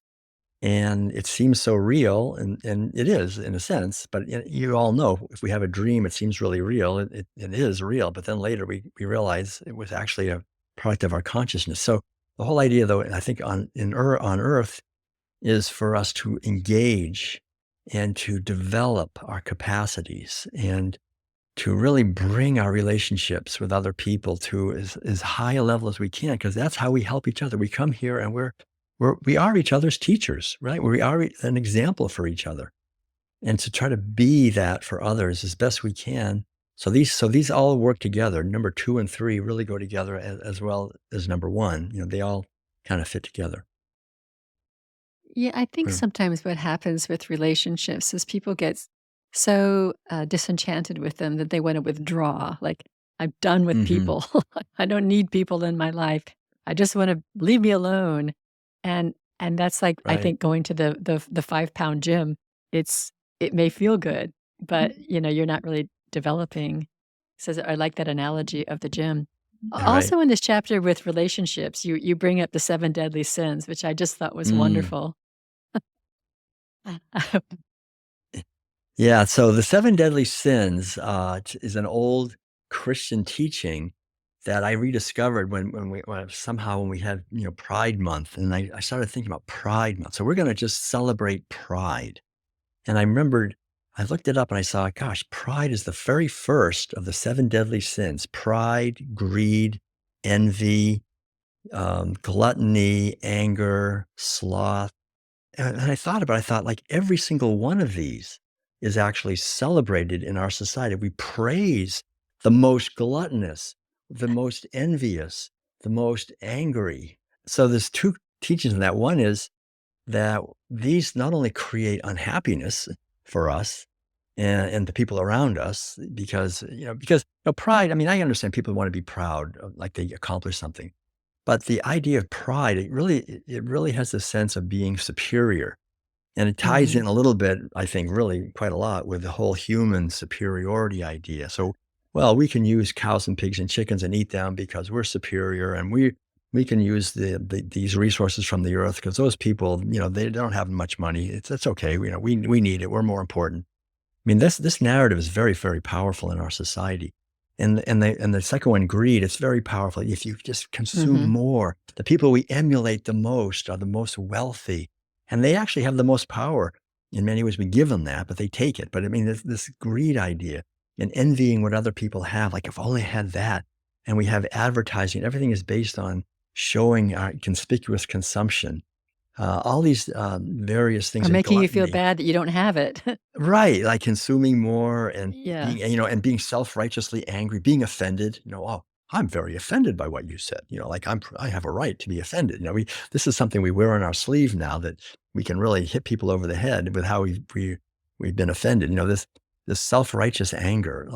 and it seems so real, and it is in a sense, but you all know if we have a dream, it seems really real. It is real, but then later we realize it was actually a product of our consciousness. So the whole idea, though, I think on Earth is for us to engage and to develop our capacities and to really bring our relationships with other people to as high a level as we can, because that's how we help each other. We come here and we are each other's teachers, right? We are an example for each other, and to try to be that for others as best we can. So these all work together. Number two and three really go together as well as number one. They all kind of fit together. Yeah, I think Mm. sometimes what happens with relationships is people get so disenchanted with them that they want to withdraw. Like, I'm done with Hmm. people. I don't need people in my life. I just want to leave me alone. And that's like I Right. think going to the 5 pound gym. It may feel good, but you're not really developing. So I like that analogy of the gym. Right. Also in this chapter with relationships, you bring up the seven deadly sins, which I just thought was Mm. wonderful. Yeah. So the seven deadly sins is an old Christian teaching that I rediscovered when we had Pride Month, and I started thinking about Pride Month. So we're going to just celebrate Pride, and I looked it up and I saw, gosh, pride is the very first of the seven deadly sins: pride, greed, envy, gluttony, anger, sloth. And I thought about it, I thought, like, every single one of these is actually celebrated in our society. We praise the most gluttonous, the most envious, the most angry. So there's two teachings in that. One is that these not only create unhappiness for us and the people around us, because pride, I mean, I understand people want to be proud, like they accomplished something. But the idea of pride, it really has a sense of being superior, and it ties Mhm. in a little bit, I think, really quite a lot with the whole human superiority idea. So, well, we can use cows and pigs and chickens and eat them because we're superior, and we can use these resources from the earth because those people, they don't have much money. It's okay. We need it. We're more important. I mean, this narrative is very, very powerful in our society. And the second one, greed, it's very powerful. If you just consume Mhm. more, the people we emulate the most are the most wealthy, and they actually have the most power. In many ways, we give them that, but they take it. But I mean, this greed idea and envying what other people have, like if only I had that. And we have advertising. Everything is based on showing our conspicuous consumption. All these various things Or and making you feel gluttony. bad that you don't have it. Right, like consuming more and Yeah. being self-righteously angry, being offended, "Oh, I'm very offended by what you said," like, I have a right to be offended, this is something we wear on our sleeve now that we can really hit people over the head with how we've been offended, this self-righteous anger,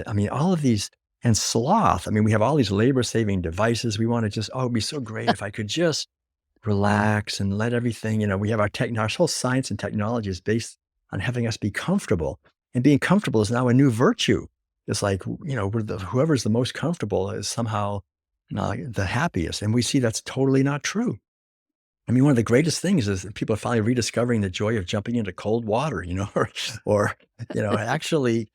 I mean, all of these and sloth, I mean, we have all these labor-saving devices, we wanna just, "Oh, it'd be so great if I could just relax and let everything, we have our whole science and technology is based on having us be comfortable. And being comfortable is now a new virtue. It's like, whoever's the most comfortable is somehow the happiest. And we see that's totally not true. I mean, one of the greatest things is that people are finally rediscovering the joy of jumping into cold water, or actually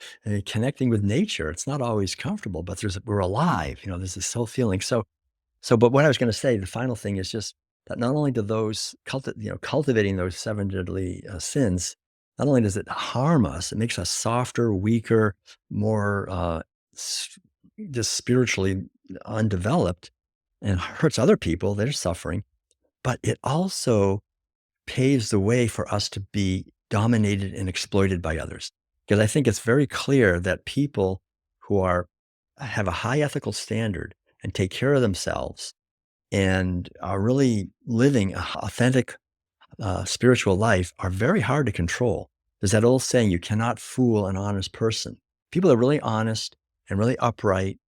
connecting with nature. It's not always comfortable, but we're alive. There's this whole feeling. But what I was gonna say, the final thing is just that not only do those cultivating those 7 deadly, sins, not only does it harm us, it makes us softer, weaker, more, s just spiritually undeveloped and hurts other people, they're suffering, but it also paves the way for us to be dominated and exploited by others. Because I think it's very clear that people who have a high ethical standard and take care of themselves and are really living a authentic spiritual life are very hard to control. There's that old saying, you cannot fool an honest person. People are really honest and really upright.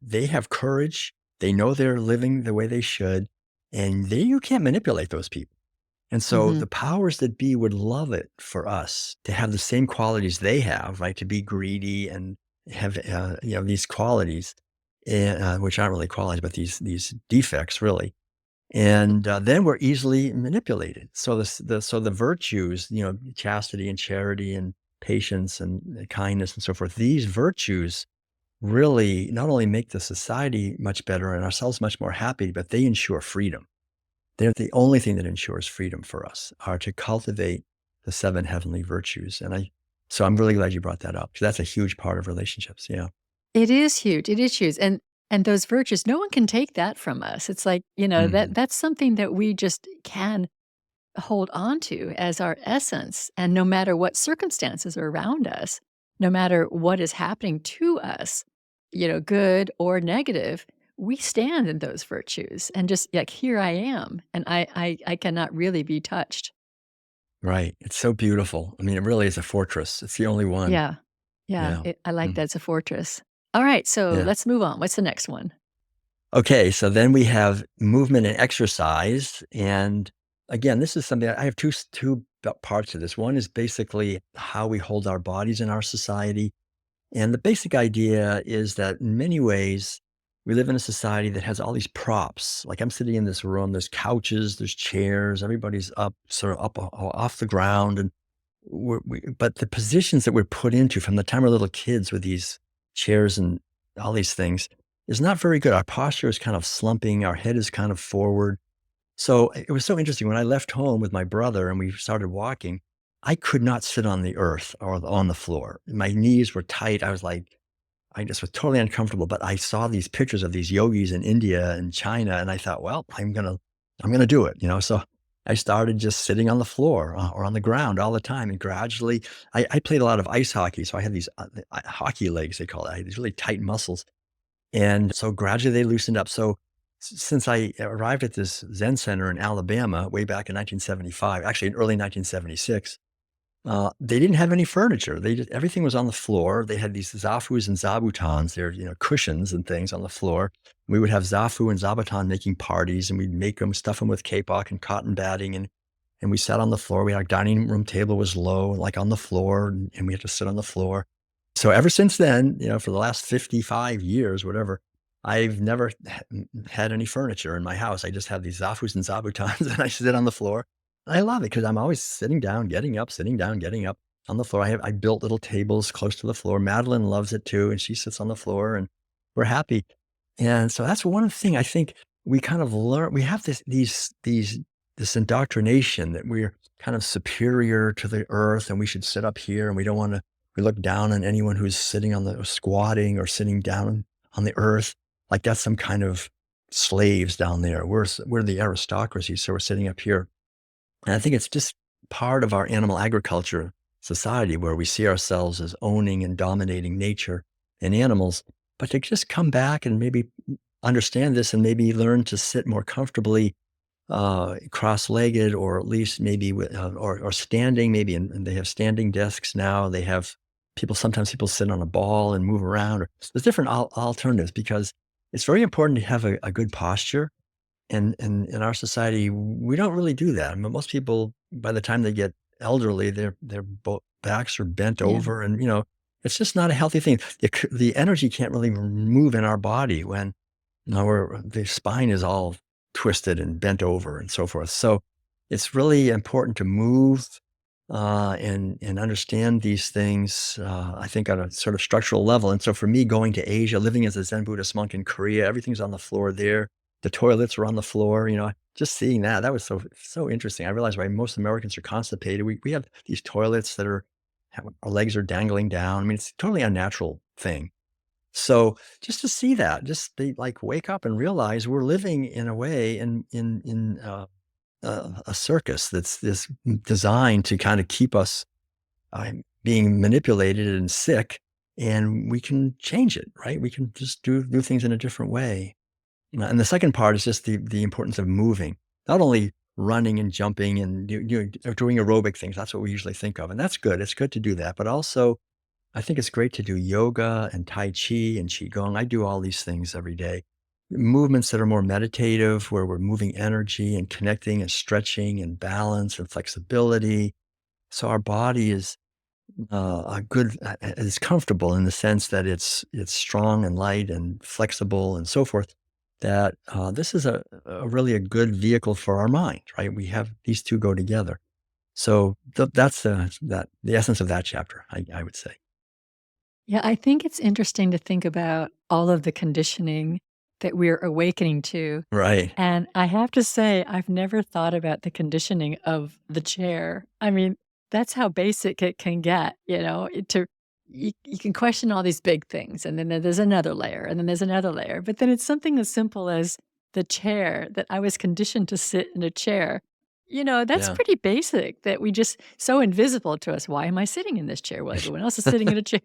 They have courage. They know they're living the way they should. And you can't manipulate those people. And so Mhm. the powers that be would love it for us to have the same qualities they have, right? To be greedy and have these qualities, which aren't really qualities, but these defects, really. And then we're easily manipulated. So the virtues, chastity and charity and patience and kindness and so forth. These virtues really not only make the society much better and ourselves much more happy, but they ensure freedom. They're the only thing that ensures freedom for us are to cultivate the 7 heavenly virtues, so I'm really glad you brought that up, 'cause that's a huge part of relationships, yeah. It is huge, it is huge, and those virtues, no one can take that from us. It's like, Mhm. that's something that we just can hold on to as our essence, and no matter what circumstances are around us, no matter what is happening to us, good or negative, we stand in those virtues and just like, "Here I am," and I cannot really be touched. Right, it's so beautiful. I mean, it really is a fortress. It's the only one. Yeah. Yeah, Yeah. I like Mhm. that, it's a fortress. Alright, so Yeah. let's move on. What's the next one? Okay, so then we have movement and exercise, and again, this is something I have 2 parts to this. One is basically how we hold our bodies in our society. And the basic idea is that in many ways, we live in a society that has all these props. Like I'm sitting in this room, there's couches, there's chairs, everybody's up, sort of up off the ground. And but the positions that we're put into from the time we're little kids with these chairs and all these things is not very good. Our posture is kind of slumping, our head is kind of forward. So it was so interesting when I left home with my brother and we started walking, I could not sit on the earth or on the floor. My knees were tight. I just was totally uncomfortable. But I saw these pictures of these yogis in India and China, and I thought, well, I'm gonna do it. So I started just sitting on the floor or on the ground all the time, and gradually, I played a lot of ice hockey, so I had these hockey legs they call it. I had these really tight muscles, and so gradually they loosened up. So since I arrived at this Zen center in Alabama way back in 1975, actually in early 1976, they didn't have any furniture. Everything was on the floor. They had these zafus and zabutons. They're cushions and things on the floor. We would have zafu and zabuton making parties, and we'd make them, stuff them with kapok and cotton batting, and we sat on the floor. Our dining room table was low, like on the floor, and we had to sit on the floor. So ever since then, for the last 55 years, whatever, I've never had any furniture in my house. I just have these zafus and zabutons, and I sit on the floor. I love it because I'm always sitting down, getting up, sitting down, getting up. on the floor. I built little tables close to the floor. Madeline loves it too, and she sits on the floor, and we're happy. And so that's one thing I think we kind of learn. We have this indoctrination that we're kind of superior to the earth, and we should sit up here, and we don't want to. We look down on anyone who's sitting on the squatting or sitting down on the earth, like that's some kind of slaves down there. We're the aristocracy, so we're sitting up here. And I think it's just part of our animal agriculture society where we see ourselves as owning and dominating nature and animals, but to just come back and maybe understand this and maybe learn to sit more comfortably cross-legged, or at least maybe or standing, maybe, and they have standing desks now. They have sometimes people sit on a ball and move around. Or, there's different alternatives because it's very important to have a good posture, and in our society, we don't really do that. I mean, most people, by the time they get elderly, their backs are bent Yeah. over, and it's just not a healthy thing. The energy can't really move in our body when the spine is all twisted and bent over and so forth. So it's really important to move and understand these things. I think on a sort of structural level. And so for me, going to Asia, living as a Zen Buddhist monk in Korea, everything's on the floor there. The toilets were on the floor. Just seeing that was so interesting. I realized why most Americans are constipated. We have these toilets that our legs are dangling down. I mean, it's a totally unnatural thing. So just to see that, just to like wake up and realize we're living in a way in a circus that's designed to kind of keep us being manipulated and sick, and we can change it, right? We can just do things in a different way. And the second part is just the importance of moving, not only running and jumping and doing aerobic things. That's what we usually think of, and that's good. It's good to do that, but also I think it's great to do yoga and tai chi and qigong. I do all these things every day. Movements that are more meditative, where we're moving energy and connecting and stretching and balance and flexibility. So our body is comfortable in the sense that it's strong and light and flexible and so forth. That this is a really a good vehicle for our mind, right? We have these two go together. So that's the essence of that chapter, I would say. Yeah, I think it's interesting to think about all of the conditioning that we're awakening to. Right. And I have to say, I've never thought about the conditioning of the chair. I mean, that's how basic it can get, you can question all these big things, and then there's another layer, and then there's another layer. But then it's something as simple as the chair that I was conditioned to sit in a chair. That's Yeah. pretty basic that we just so invisible to us. Why am I sitting in this chair? Well, everyone else is sitting in a chair.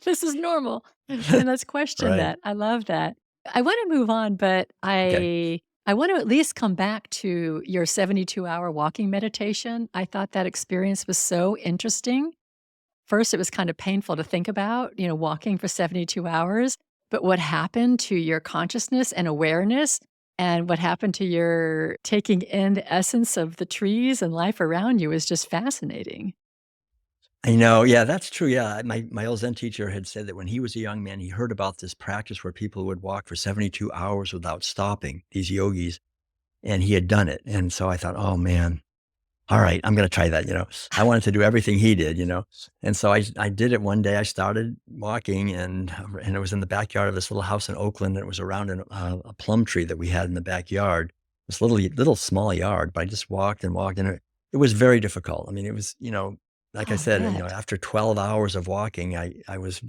This is normal. And let's question Right. that. I love that. I wanna move on, but Okay. I want to at least come back to your 72-hour walking meditation. I thought that experience was so interesting. First, it was kind of painful to think about, walking for 72 hours, but what happened to your consciousness and awareness, and what happened to your taking in the essence of the trees and life around you is just fascinating. I know, yeah, that's true, yeah, my old Zen teacher had said that when he was a young man, he heard about this practice where people would walk for 72 hours without stopping, these yogis, and he had done it, and so I thought, "Oh, man, alright, I'm gonna try that." I wanted to do everything he did, and so I did it one day. I started walking, and it was in the backyard of this little house in Oakland, and it was around a plum tree that we had in the backyard, this little small yard, but I just walked and walked, and it was very difficult. I mean, it was, like I I'll said, bet. after 12 hours of walking, I was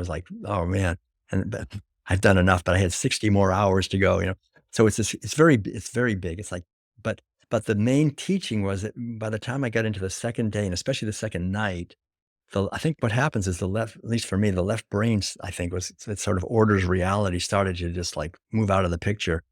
like, "Oh, man," but I've done enough, but I had 60 more hours to go. So it's very big. It's like but but the main teaching was that by the time I got into the second day, and especially the second night, I think what happens is the left, at least for me, the left brain, I think, it sort of orders reality, started to just like move out of the picture.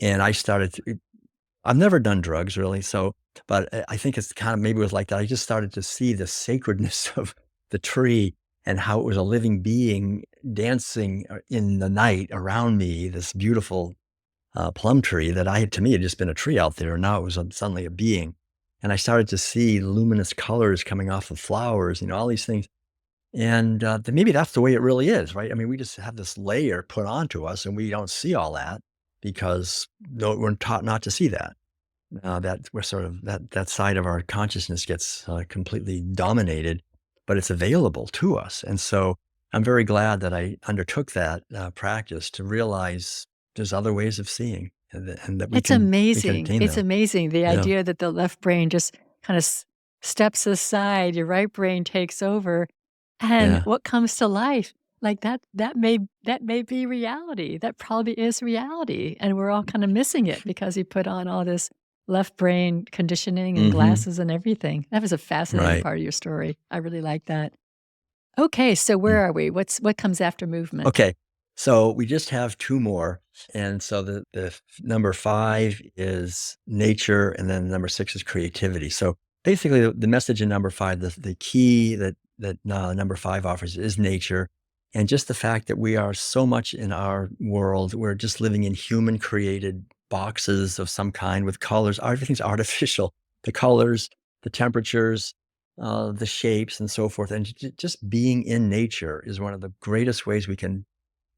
And I've never done drugs really. So, but I think it's kind of maybe it was like that. I just started to see the sacredness of the tree and how it was a living being dancing in the night around me, this beautiful plum tree that to me, had just been a tree out there, and now it was suddenly a being. And I started to see luminous colors coming off of flowers, all these things. And maybe that's the way it really is, right? I mean, we just have this layer put onto us, and we don't see all that because no, we're taught not to see that. That we're sort of that side of our consciousness gets completely dominated. but it's available to us. And so I'm very glad that I undertook that practice to realize there's other ways of seeing and that we can attain It's them. amazing the Yeah. idea that the left brain just kinda steps aside, your right brain takes over, and Yeah. what comes to life, like, that may be reality. That probably is reality, and we're all kinda missing it because you put on all this left brain conditioning and Hmm. glasses and everything. That was a fascinating Right. part of your story. I really like that. Okay, so where are we? What comes after movement? Okay. So we just have 2 more, and so the number 5 is nature, and then number 6 is creativity. So basically, the message in number 5, the key that number 5 offers is nature, and just the fact that we are so much in our world, we're just living in human-created boxes of some kind with colors. Everything's artificial. The colors, the temperatures, the shapes and so forth. And just being in nature is one of the greatest ways we can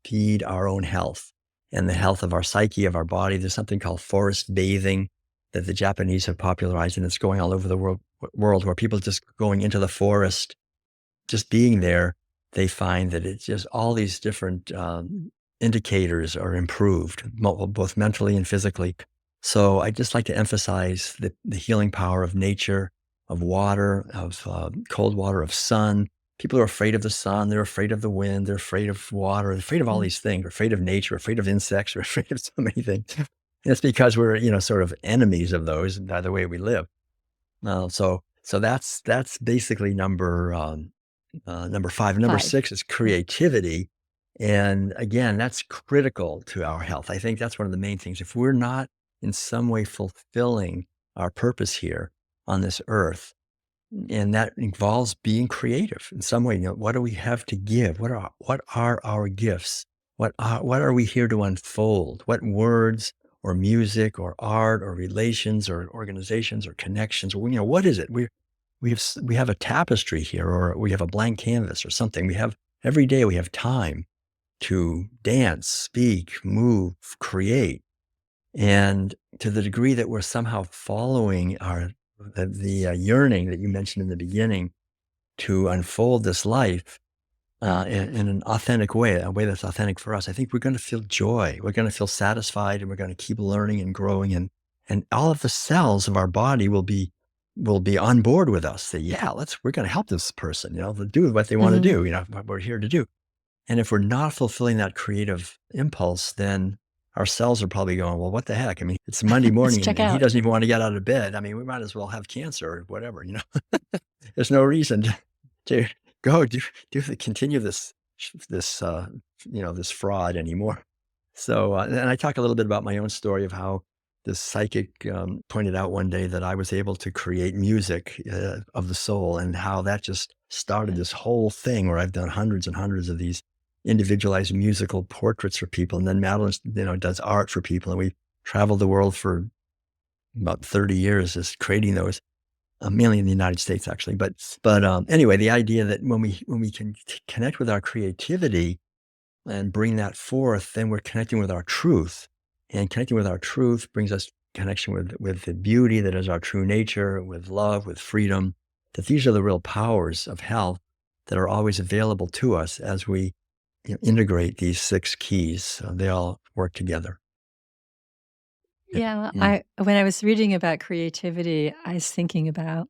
feed our own health and the health of our psyche, of our body. There's something called forest bathing that the Japanese have popularized, and it's going all over the world where people just going into the forest, just being there, they find that it's just all these different indicators are improved, both mentally and physically. So I just like to emphasize the healing power of nature, of water, of cold water, of sun. People are afraid of the sun. They're afraid of the wind. They're afraid of water. They're afraid of all Mm. these things. They're afraid of nature. Afraid of insects. We're afraid of so many things. And it's because we're, sort of enemies of those by the way we live. So that's basically number 5. Number 5. 6 is creativity, and again, that's critical to our health. I think that's one of the main things. If we're not in some way fulfilling our purpose here on this earth, and that involves being creative in some way, what do we have to give? What are our gifts? What are we here to unfold? What words or music or art or relations or organizations or connections? What is it? We have a tapestry here, or we have a blank canvas or something. Every day we have time to dance, speak, move, create. And to the degree that we're somehow following the yearning that you mentioned in the beginning to unfold this life in an authentic way, a way that's authentic for us, I think we're going to feel joy. We're going to feel satisfied, and we're going to keep learning and growing, and all of the cells of our body will be on board with us. Say, yeah, we're going to help this person, to do what they want to Mhm. do, what we're here to do. And if we're not fulfilling that creative impulse, then our cells are probably going, well, what the heck? I mean, it's Monday Let's morning, and, check and he out. doesn't even want to get out of bed. I mean, we might as well have cancer or whatever. There's no reason to go continue this fraud anymore. So, and I talk a little bit about my own story of how this psychic pointed out one day that I was able to create music of the soul, and how that just started this whole thing where I've done hundreds and hundreds of these individualized musical portraits for people. And then Madeline, does art for people. And we traveled the world for about 30 years just creating those, mainly in the United States, actually. But anyway, the idea that when we can connect with our creativity and bring that forth, then we're connecting with our truth. And connecting with our truth brings us connection with the beauty that is our true nature, with love, with freedom. That these are the real powers of health that are always available to us as we integrate these 6 keys. They all work together. Yeah. Yeah, Mm. I when I was reading about creativity, I was thinking about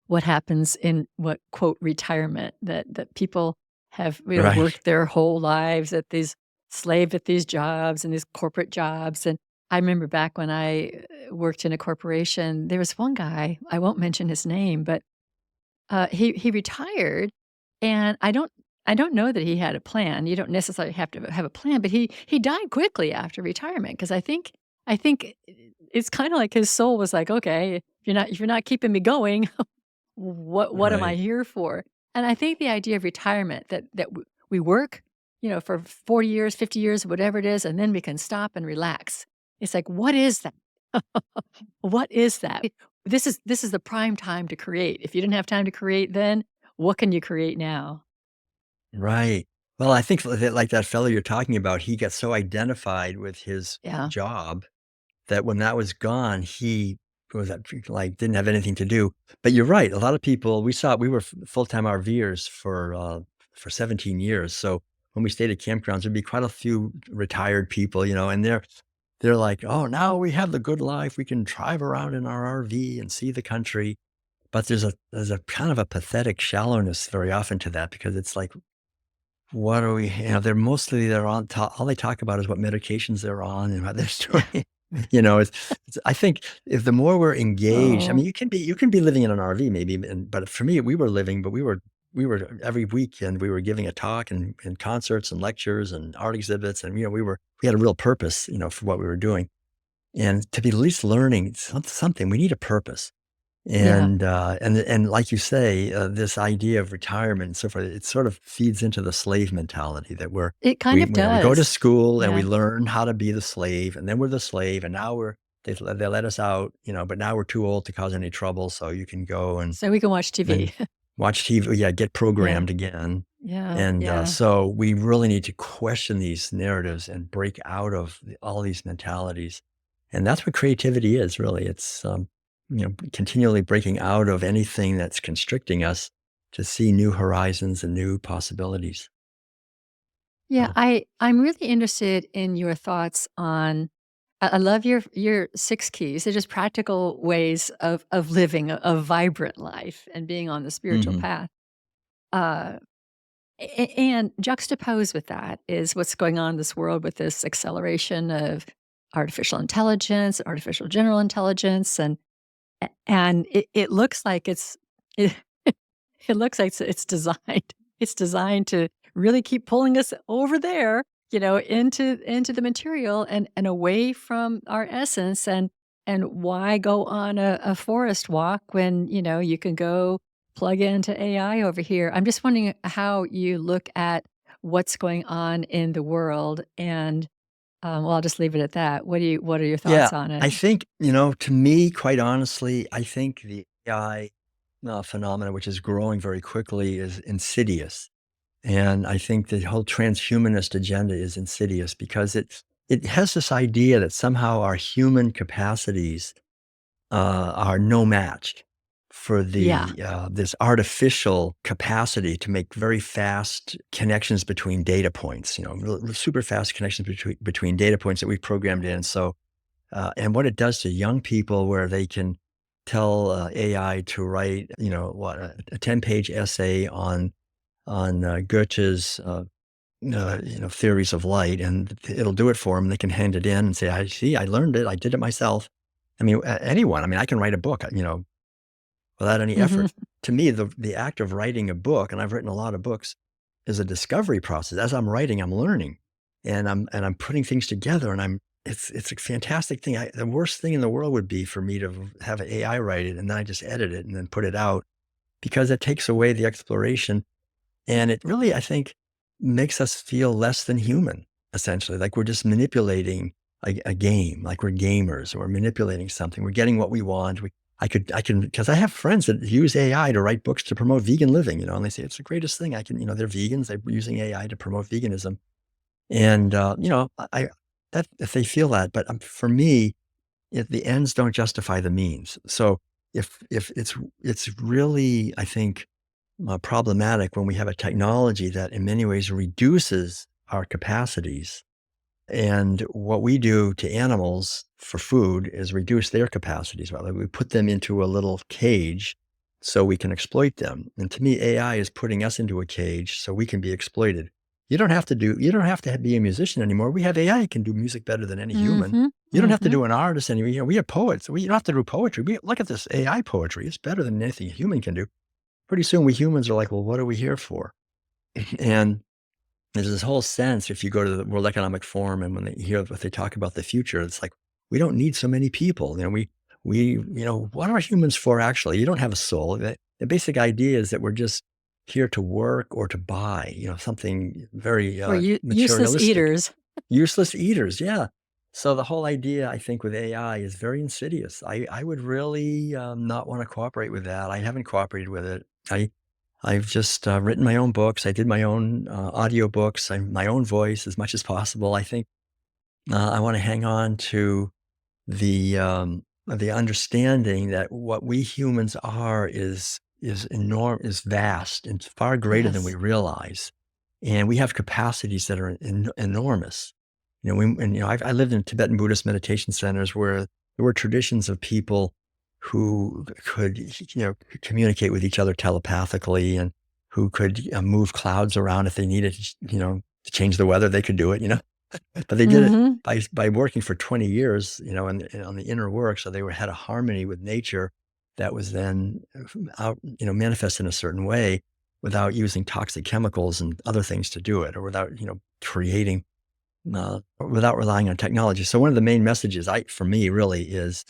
what happens in what, quote, "retirement," that people have, Right. worked their whole lives at these slaved at these jobs and these corporate jobs, and I remember back when I, worked in a corporation, there was one guy, I won't mention his name, but, he retired, and I don't know that he had a plan. You don't necessarily have to have a plan, but he died quickly after retirement because I think it's kinda like his soul was like, "Okay, if you're not keeping me going, what am I Right. here for?" And I think the idea of retirement that we work, for 40 years, 50 years, whatever it is, and then we can stop and relax. It's like, what is that? What is that? This is the prime time to create. If you didn't have time to create then, what can you create now? Right. Well, I think like that fellow you're talking about, he got so identified with his Yeah. job that when that was gone, he was that like didn't have anything to do. But you're right. A lot of people we were full-time RVers for 17 years. So when we stayed at campgrounds, there'd be quite a few retired people, and they're like, oh, now we have the good life. We can drive around in our RV and see the country. But there's a kind of a pathetic shallowness very often to that because it's like, what are we they're on all they talk about is what medications they're on and what they're doing. It's I think if the more we're engaged, I Oh, mean, you can be living in an RV maybe, but for me, we were living, but we were every weekend we were giving a talk and concerts and lectures and art exhibits, and we had a real purpose, for what we were doing, and to be at least learning something, we need a purpose. yeah. And like you say, this idea of retirement and so forth, it sort of feeds into the slave mentality that It kind we of we go to does. school and we Yeah. learn how to be the slave, and then we're the slave, and now they let us out, but now we're too old to cause any trouble, so you can go So we can watch TV. and watch TV, yeah, get Yeah. programmed again. Yeah. And Yeah. so we really need to question these narratives and break out of all these mentalities. And that's what creativity is, really. It's continually breaking out of anything that's constricting us to see new horizons and new possibilities. Yeah, So, I'm really interested in your thoughts on I love your 6 keys. They're just practical ways of living a vibrant life and being on the spiritual mhm. path. Uh, and juxtaposed with that is what's going on in this world with this acceleration of artificial intelligence, artificial general intelligence, and it looks like it it looks like it's designed it's designed to really keep pulling us over there, into the material and away from our essence, and why go on a forest walk when, you can go plug into AI over here? I'm just wondering how you look at what's going on in the world and, well, I'll just leave it at that. What are your Yeah, thoughts on it? I think, to me, quite honestly, I think the AI phenomena, which is growing very quickly, is insidious. And I think the whole transhumanist agenda is insidious because it has this idea that somehow our human capacities are no match for Yeah. the this artificial capacity to make very fast connections between data points. Super fast connections between data points that we've programmed in. So, and what it does to young people, where they can tell AI to write, a 10-page essay on Goethe's theories of light, and it'll do it for them. They can hand it in and say, "I see, I learned it. I did it myself." I mean, anyone. I mean, I can write a book, without any Mhm. effort. To me, the act of writing a book, and I've written a lot of books, is a discovery process. As I'm writing, I'm learning, and I'm putting things together, and it's a fantastic thing. The worst thing in the world would be for me to have AI write it, and then I just edit it and then put it out, because it takes away the exploration, and it really, I think, makes us feel less than human, essentially. Like we're just manipulating a game, like we're gamers, or we're manipulating something. We're getting what we want. Because I have friends that use AI to write books to promote vegan living, and they say it's the greatest thing. They're vegans. They're using AI to promote veganism. And, that if they feel that, but for me, the ends don't justify the means. So if it's really, I think, problematic when we have a technology that in many ways reduces our capacities. And what we do to animals for food is reduce their capacities. Rather, we put them into a little cage so we can exploit them. And to me, AI is putting us into a cage so we can be exploited. You don't have to be a musician anymore. We have AI can do music better than any human. Mhm. You don't have to Mhm. do an artist anymore. We have poets. You don't have to do poetry. Look at this AI poetry. It's better than anything a human can do. Pretty soon we humans are like, well, what are we here for? And there's this whole sense, if you go to the World Economic Forum and when they hear what they talk about the future, it's like, we don't need so many people. What are humans for actually? You don't have a soul. The basic idea is that we're just here to work or to buy, something very Or useless materialistic. eaters. Useless eaters, yeah. So the whole idea, I think, with AI is very insidious. I would really not want to cooperate with that. I haven't cooperated with it. I've just written my own books. I did my own audio books, my own voice as much as possible. I think I want to hang on to the the understanding that what we humans are is vast and far greater than we Yes. realize, and we have capacities that are enormous. I lived in Tibetan Buddhist meditation centers where there were traditions of people who could, communicate with each other telepathically and who could move clouds around if they needed, to change the weather. They could do it. But they did it Mhm. by working for 20 years, and on the inner work, so they had a harmony with nature that was then, manifest in a certain way without using toxic chemicals and other things to do it, or without, creating, or without relying on technology. So one of the main messages for me really is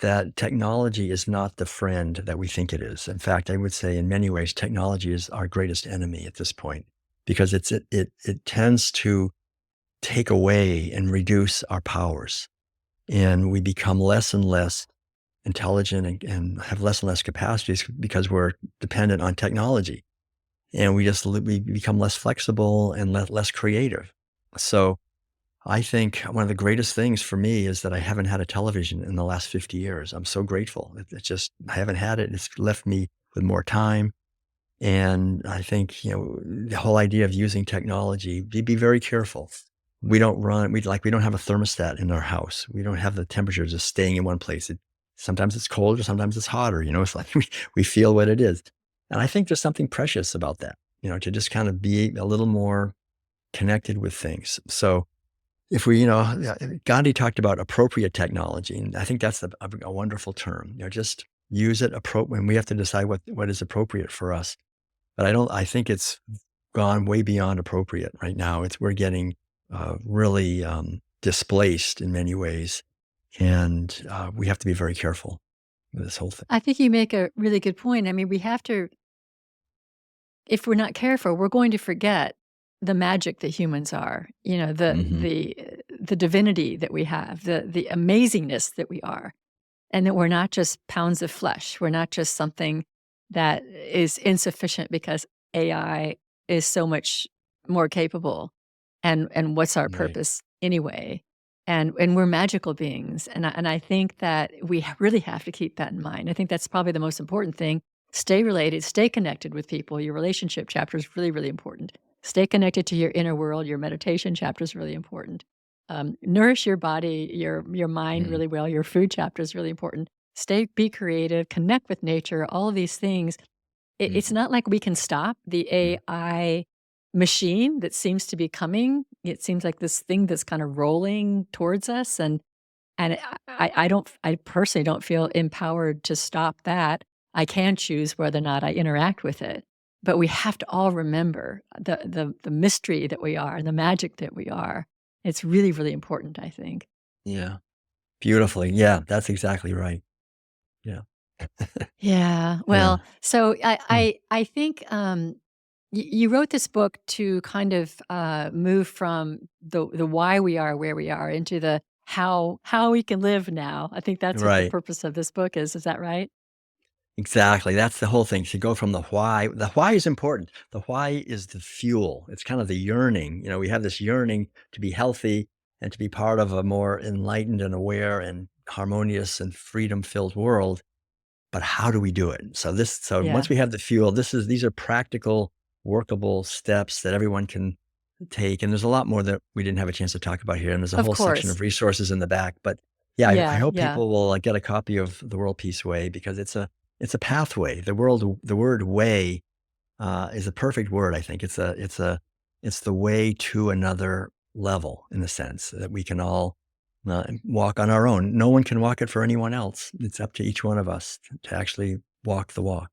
that technology is not the friend that we think it is. In fact, I would say in many ways, technology is our greatest enemy at this point because it tends to take away and reduce our powers. And we become less and less intelligent and have less and less capacities because we're dependent on technology. And we become less flexible and less creative. So I think one of the greatest things for me is that I haven't had a television in the last 50 years. I'm so grateful. It's just, I haven't had it. It's left me with more time. And I think, the whole idea of using technology, be very careful. We don't have a thermostat in our house. We don't have the temperature just staying in one place. Sometimes it's colder, sometimes it's hotter, it's like we feel what it is. And I think there's something precious about that, to just kind of be a little more connected with things. So if we, Gandhi talked about appropriate technology, and I think that's a wonderful term, just use it when we have to decide what is appropriate for us. But I think it's gone way beyond appropriate right now. We're getting, really, displaced in many ways, and, we have to be very careful with this whole thing. I think you make a really good point. I mean, we have to if we're not careful, we're going to forget the magic that humans are, Mhm. the divinity that we have, the amazingness that we are, and that we're not just pounds of flesh. We're not just something that is insufficient because AI is so much more capable. And what's our Right. purpose anyway? And we're magical beings. And I think that we really have to keep that in mind. I think that's probably the most important thing. Stay related, stay connected with people. Your relationship chapter is really, really important. Stay connected to your inner world. Your meditation chapter is really important. Nourish your body, your mind Mm, really well. Your food chapter is really important. Be creative, connect with nature. All of these things it's mhm, not like we can stop the mm. AI machine that seems to be coming. It seems like this thing that's kind of rolling towards us, and I personally don't feel empowered to stop that. I can choose whether or not I interact with it, but we have to all remember the mystery that we are and the magic that we are. It's really, really important, I think. Yeah. Beautifully. Yeah, that's exactly right. Yeah. Yeah. Yeah. Well, so I Mm. I I think you wrote this book to kind of move from the why we are where we are into the how we can live now. I think that's what the Right. purpose of this book is. Is that right? Exactly, that's the whole thing, to go from the why. The why is important. The why is the fuel. It's kind of the yearning, we have this yearning to be healthy and to be part of a more enlightened and aware and harmonious and freedom-filled world, but how do we do it? So once Yeah. we have the fuel, these are practical, workable steps that everyone can take, and there's a lot more that we didn't have a chance to talk about here, and there's a Of whole section course. of resources in the back, but yeah, I Yeah. hope Yeah. people will, get a copy of The World Peace Way because it's a pathway. The word "way" is a perfect word, I think. It's the way to another level in a sense that we can all, walk on our own. No one can walk it for anyone else. It's up to each one of us to actually walk the walk.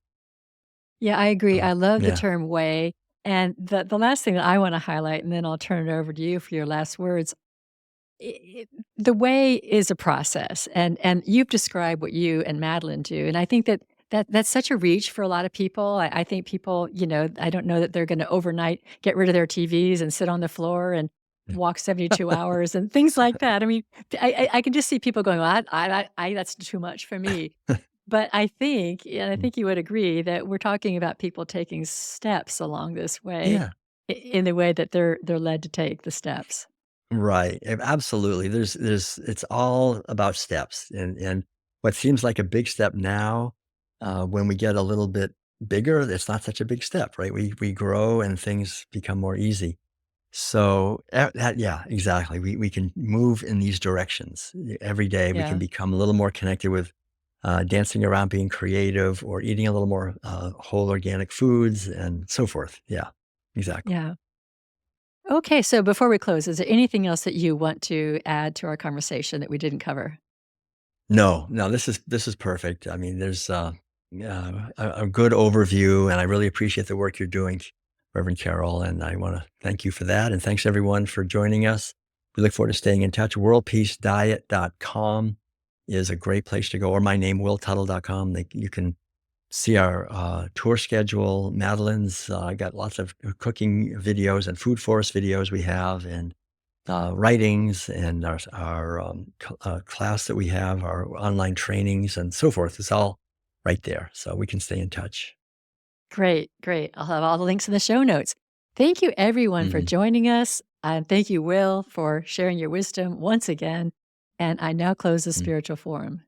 Yeah, I agree. So, I love the yeah, term way. And the last thing that I want to highlight, and then I'll turn it over to you for your last words. The way is a process, and you've described what you and Madeline do, and I think that's such a reach for a lot of people. I think people, I don't know that they're gonna overnight get rid of their TVs and sit on the floor and yeah. walk 72 hours and things like that. I mean, I can just see people going, "Well, that's too much for me." But I think, and I Mm. think you would agree that we're talking about people taking steps along this way Yeah. in the way that they're led to take the steps. Right, absolutely. It's all about steps, and what seems like a big step now, when we get a little bit bigger, it's not such a big step, right? We grow and things become more easy. So, yeah, exactly. We can move in these directions. Every day we can Yeah. become a little more connected with, dancing around, being creative, or eating a little more, whole organic foods and so forth. Yeah, exactly. Yeah. Okay, so before we close, is there anything else that you want to add to our conversation that we didn't cover? No, no, this is perfect. I mean, there's, yeah, a good overview, and I really appreciate the work you're doing, Reverend Carol, and I wanna thank you for that, and thanks everyone for joining us. We look forward to staying in touch. Worldpeacediet.com is a great place to go, or my name, willtuttle.com. You can see our, tour schedule. Madeline's, got lots of cooking videos and food forest videos we have, and writings and our class that we have, our online trainings and so forth. It's all right there. So we can stay in touch. Great, great. I'll have all the links in the show notes. Thank you, everyone, for Mhm. joining us. And thank you, Will, for sharing your wisdom once again. And I now close the Mm. spiritual forum.